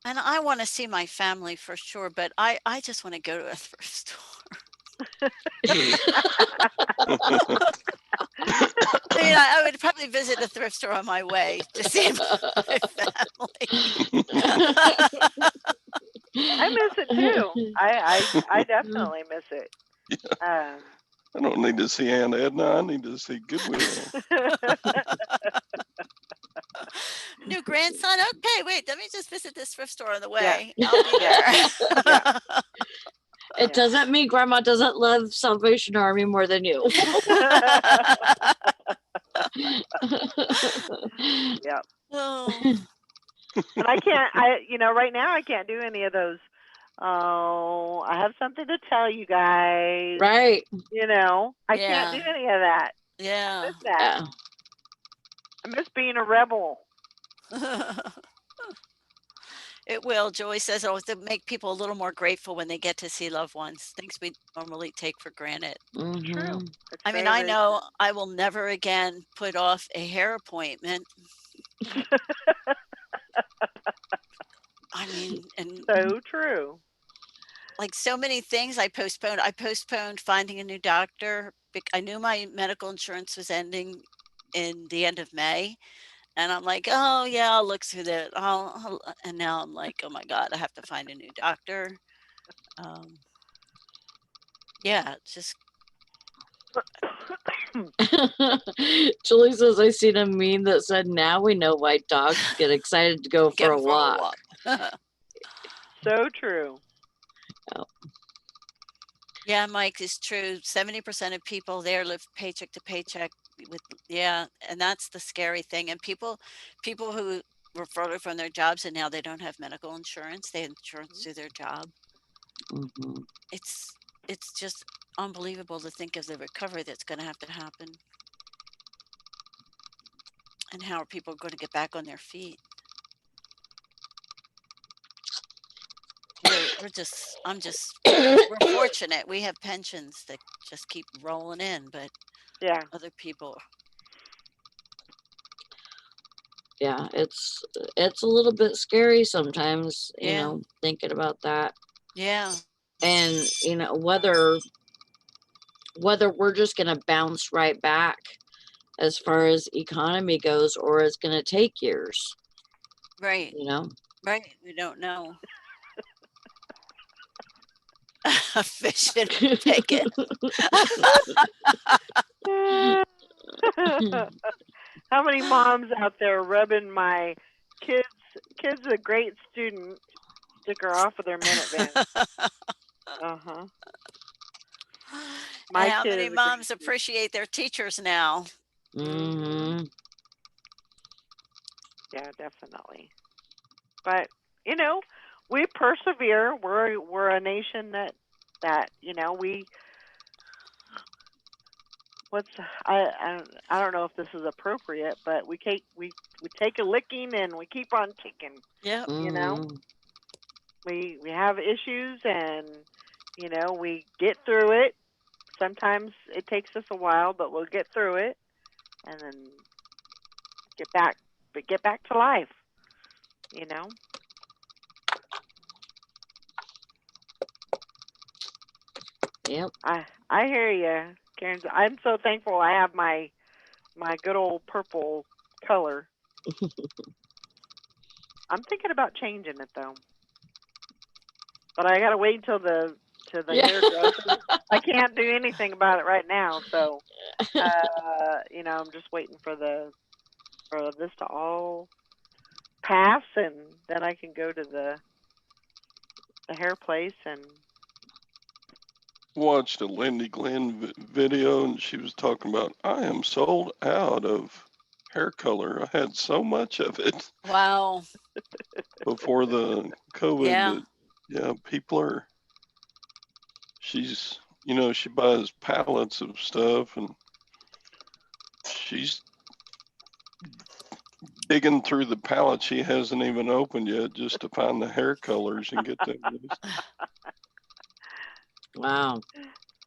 And I want to see my family for sure, but I just want to go to a thrift store. I mean, I would probably visit a thrift store on my way to see my family. miss it too. I definitely miss it. I don't need to see Aunt Edna. I need to see Goodwill. New grandson. Okay, wait. Let me just visit this thrift store on the Yeah. way. I'll be there. Yeah. It Yeah. doesn't mean grandma doesn't love Salvation Army more than you. Yeah. Oh, And right now I can't do any of those. Oh, I have something to tell you guys. Right. I can't do Yeah. any of that. I yeah. miss that. Yeah. I miss being a rebel. It will. Joy says it'll make people a little more grateful when they get to see loved ones, things we normally take for granted. True. Mhm. It's I mean, very, I very know I will never again put off a hair appointment. I mean, and so true. like so many things I postponed. I postponed finding a new doctor. I knew my medical insurance was ending in the end of May. And I'm like, oh yeah, I'll look through that. And now I'm like, oh my God, I have to find a new doctor. Yeah, just Julie says, I seen a meme that said, now we know why dogs get excited to go get for a walk. So true. Yeah, Mike, is true. 70% of people there live paycheck to paycheck and that's the scary thing. And people who were furloughed from their jobs and now they don't have medical insurance, they have insurance through their job. Mhm. It's just unbelievable to think of the recovery that's going to have to happen. And how are people going to get back on their feet? We're fortunate. We have pensions that just keep rolling in, but Yeah. other people, Yeah, it's a little bit scary sometimes, Yeah. thinking about that. yeah, And, whether we're just gonna bounce right back as far as economy goes, or it's gonna take years, right, you know? right. We don't know. A fish in a ticket. How many moms out there rubbing my kids a great student sticker off of their minute van? Uh-huh. My And how kid many is a great moms student. appreciate their teachers now? Hmm. Yeah, definitely. But we persevere. We're a nation that we I don't know if this is appropriate, but we take a licking and we keep on ticking. Yep. Mhm. We have issues and we get through it. Sometimes it takes us a while, but we'll get through it and then get back to life. Yep. I hear you, Karen. I'm so thankful I have my good old purple color. I'm thinking about changing it though, but I gotta wait until the hair grows. I can't do anything about it right now, so I'm just waiting for this to all pass, and then I can go to the hair place and. Watched a Lindy Glenn video and she was talking about, I am sold out of hair color. I had so much of it Wow. before the COVID Yeah. that, yeah, she's, she buys pallets of stuff and she's digging through the pallet she hasn't even opened yet just to find the hair colors and get them. Wow.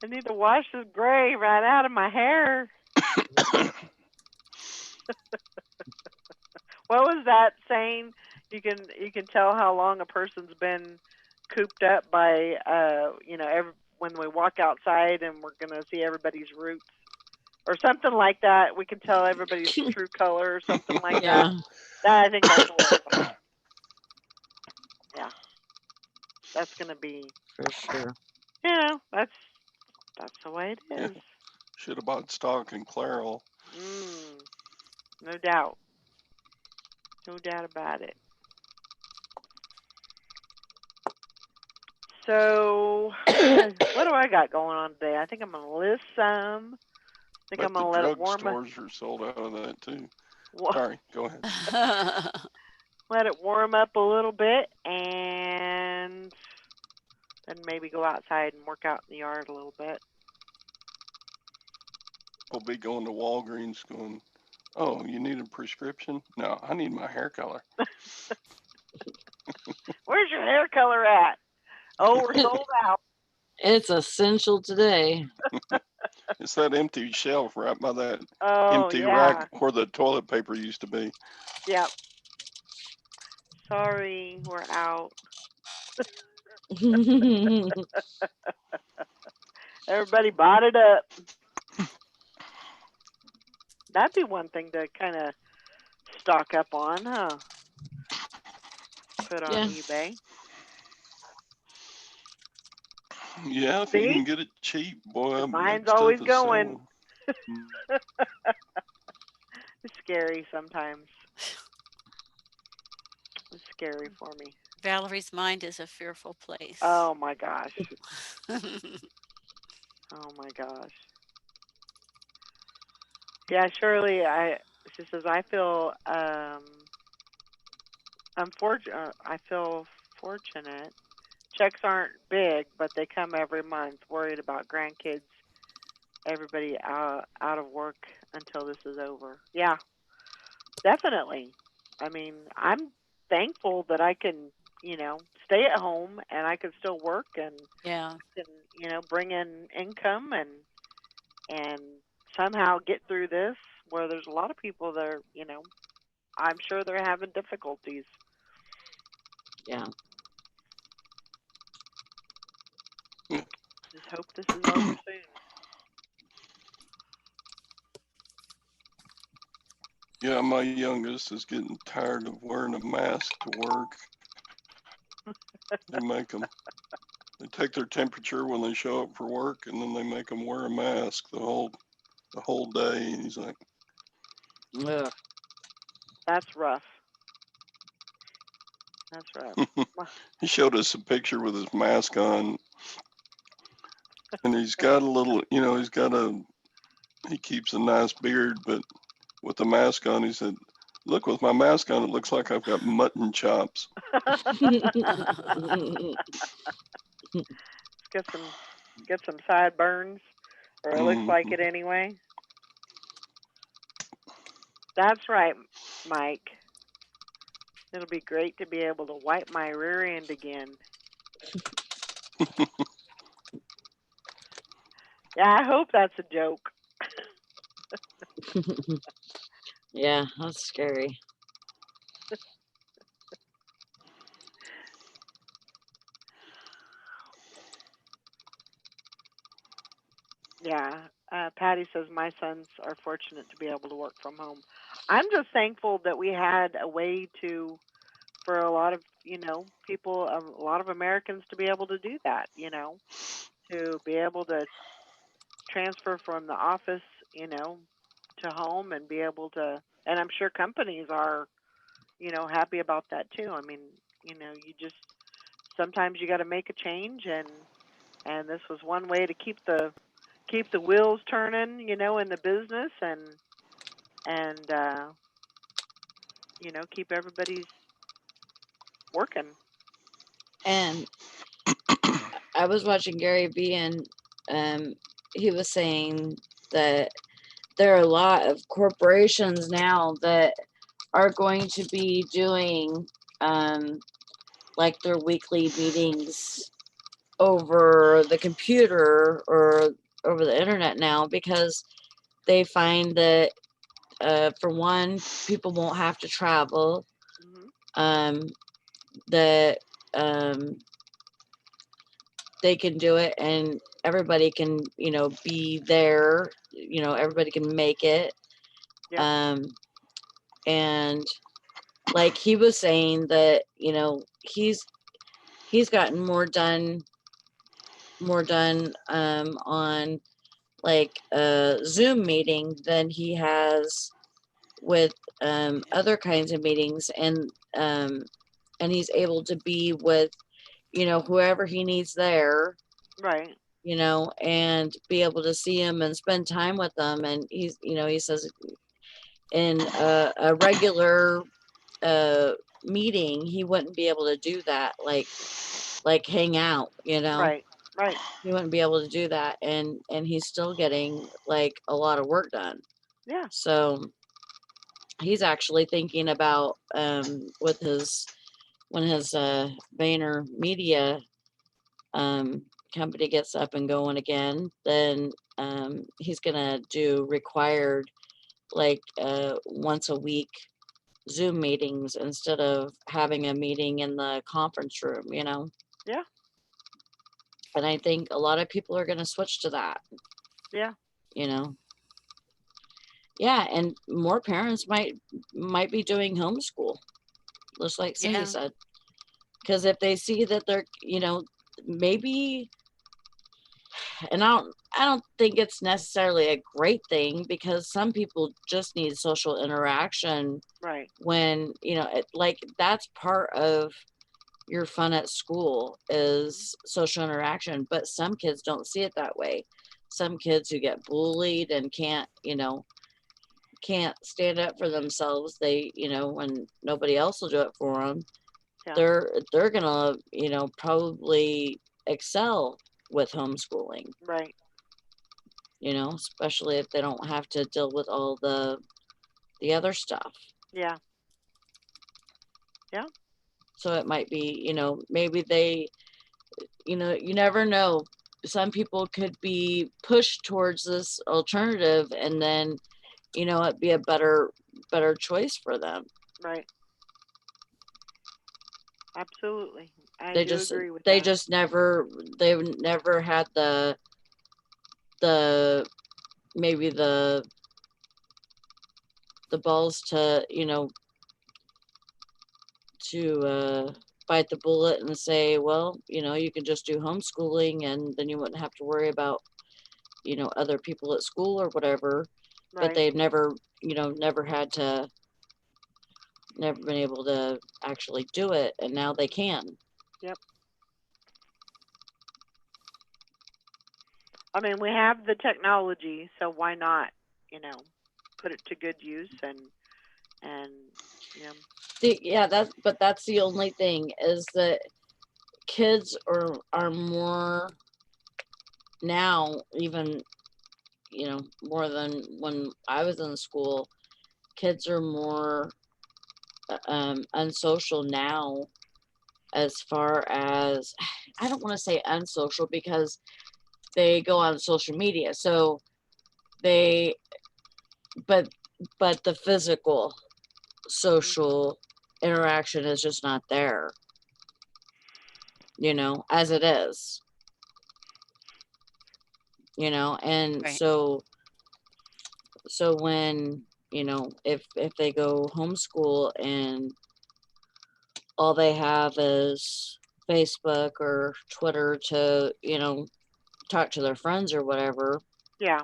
I need to wash this gray right out of my hair. What was that saying? You can tell how long a person's been cooped up by when we walk outside and we're gonna see everybody's roots or something like that. We can tell everybody's true color or something like Yeah. that. I think that's what it was. Yeah. that's gonna be, For sure. that's the way it Yeah. is. Should have bought stock in Clairol. No doubt. No doubt about it. So, what do I got going on today? I think I'm gonna list some. I think But I'm the gonna let it warm up. drugstores are sold out of that too. Sorry, go ahead. Let it warm up a little bit, and then maybe go outside and work out in the yard a little bit. We'll be going to Walgreens going, oh, you need a prescription? No, I need my hair color. Where's your hair color at? Oh, we're sold out. It's essential today. It's that empty shelf right by that Oh, empty yeah. rack where the toilet paper used to be. Yep. Sorry, we're out. Everybody bought it up. That'd be one thing to kind of stock up on, huh? Put on Yeah. eBay. Yeah, if you See? can get it cheap, boy. Mine's that stuff always is going. selling. It's scary sometimes. It's scary for me. Valerie's mind is a fearful place. Oh my gosh. Oh my gosh. Yeah, Shirley, she says I feel I feel fortunate. Checks aren't big, but they come every month. Worried about grandkids, everybody out of work until this is over. Yeah, definitely. I mean, I'm thankful that I can, stay at home and I can still work and Yeah. can, bring in income and somehow get through this. Where there's a lot of people that are, I'm sure they're having difficulties. Yeah. Just hope this is over soon. Yeah, my youngest is getting tired of wearing a mask to work. They take their temperature when they show up for work, and then they make them wear a mask the whole day. And he's like, Ugh. That's rough. That's rough. he showed us a picture with his mask on, and he's got a little, he keeps a nice beard, but with the mask on, he said, look, with my mask on, it looks like I've got mutton chops. Get some sideburns, or it looks like it anyway. That's right, Mike. It'll be great to be able to wipe my rear end again. Yeah, I hope that's a joke. Yeah, that's scary. Yeah, Patty says my sons are fortunate to be able to work from home. I'm just thankful that we had a way for a lot of people, a lot of Americans to be able to do that. To be able to transfer from the office, to home and be able to. And I'm sure companies are, happy about that too. I mean, you just sometimes you got to make a change, and this was one way to keep the wheels turning, in the business and keep everybody's working. And I was watching Gary Vee, and he was saying that there are a lot of corporations now that are going to be doing like their weekly meetings over the computer or over the internet now, because they find that for one, people won't have to travel. That they can do it and everybody can, be there, everybody can make it. Yep. And like he was saying that, he's gotten more done on like a Zoom meeting than he has with other kinds of meetings, and he's able to be with, you know, whoever he needs there, Right. you know, and be able to see him and spend time with them. And he's, you know, he says in a regular meeting, he wouldn't be able to do that, like hang out, you know. Right. Right. He wouldn't be able to do that, and he's still getting like a lot of work done. Yeah. So he's actually thinking about with his when his Vayner Media company gets up and going again, then he's gonna do required like once a week Zoom meetings instead of having a meeting in the conference room, you know. Yeah. And I think a lot of people are gonna switch to that, Yeah. you know. Yeah, and more parents might be doing homeschool, just like Cindy Yeah. said. Because if they see that they're, you know, maybe, and I don't think it's necessarily a great thing, because some people just need social interaction Right. when, you know, like that's part of your fun at school is social interaction, but some kids don't see it that way. Some kids who get bullied and can't, you know, can't stand up for themselves, they, you know, when nobody else will do it for them, Yeah. they're gonna, you know, probably excel with homeschooling, Right. you know, especially if they don't have to deal with all the other stuff. Yeah. So it might be, you know, maybe they, you know, you never know, some people could be pushed towards this alternative, and then, you know, it'd be a better choice for them. Right. Absolutely. I They do just agree with they that. just never they've never had the maybe the balls to, you know, to bite the bullet and say, well, you know, you can just do homeschooling and then you wouldn't have to worry about, you know, other people at school or whatever. But Right. they've never, you know, never been able to actually do it, and now they can. Yep. I mean, we have the technology, so why not, you know, put it to good use and you know, Yeah, that's the only thing, is that kids are more now, even, you know, more than when I was in school. Kids are more unsocial now, as far as, I don't want to say unsocial, because they go on social media, so they, but the physical social interaction is just not there, you know, as it is, you know. And Right. so when, you know, if they go homeschool and all they have is Facebook or Twitter to, you know, talk to their friends or whatever. yeah.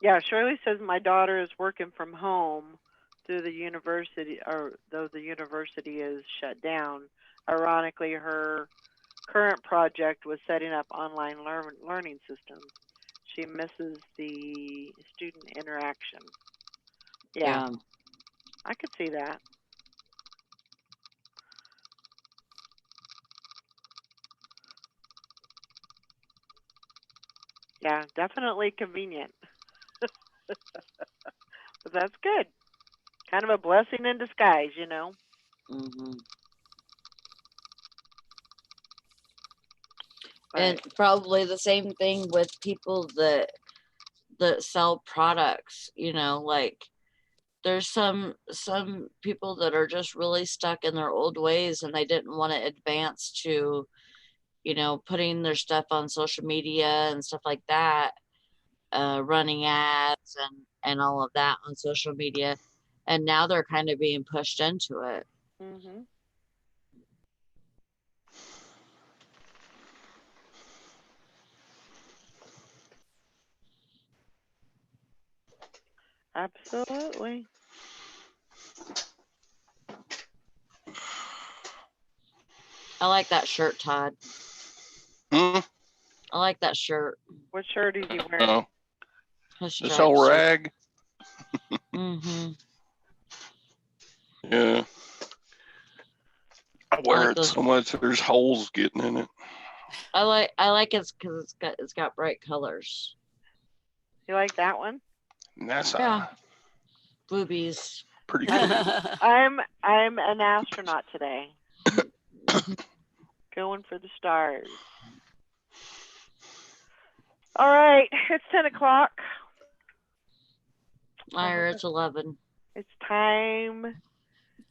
Yeah, Shirley says my daughter is working from home through the university, or though the university is shut down. Ironically, her current project was setting up online learning systems. She misses the student interaction. Yeah, Yeah. I could see that. Yeah, definitely convenient. But that's good. Kind of a blessing in disguise, you know. hmm And But probably the same thing with people that sell products, you know, like there's some people that are just really stuck in their old ways, and they didn't want to advance to, you know, putting their stuff on social media and stuff like that, running ads and all of that on social media, and now they're kind of being pushed into it. mhm. Absolutely. I like that shirt, Todd. Hmm? I like that shirt. What shirt is he wearing? No, His this striped old shirt. rag. Mm-hmm. Yeah. I wear like it those- so much there's holes getting in it. I like it because it's got bright colors. You like that one? And that's Yeah. Boobies. pretty cool. I'm an astronaut today. Going for the stars. All right, it's 10 o'clock. Myra, it's 11. It's time.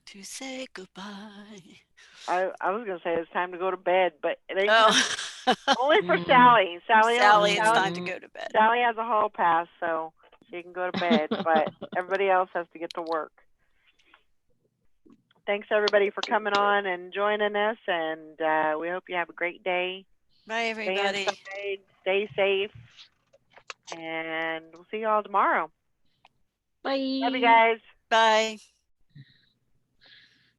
To say goodbye. I was gonna say it's time to go to bed, but it ain't Oh, only for Mm. Sally. Sally, it's Sally, time to go to bed. Sally has a hall pass, so she can go to bed, but everybody else has to get to work. Thanks everybody for coming on and joining us, and we hope you have a great day. Bye, Stay everybody. inside, stay safe, and we'll see you all tomorrow. Bye. Love you guys. Bye.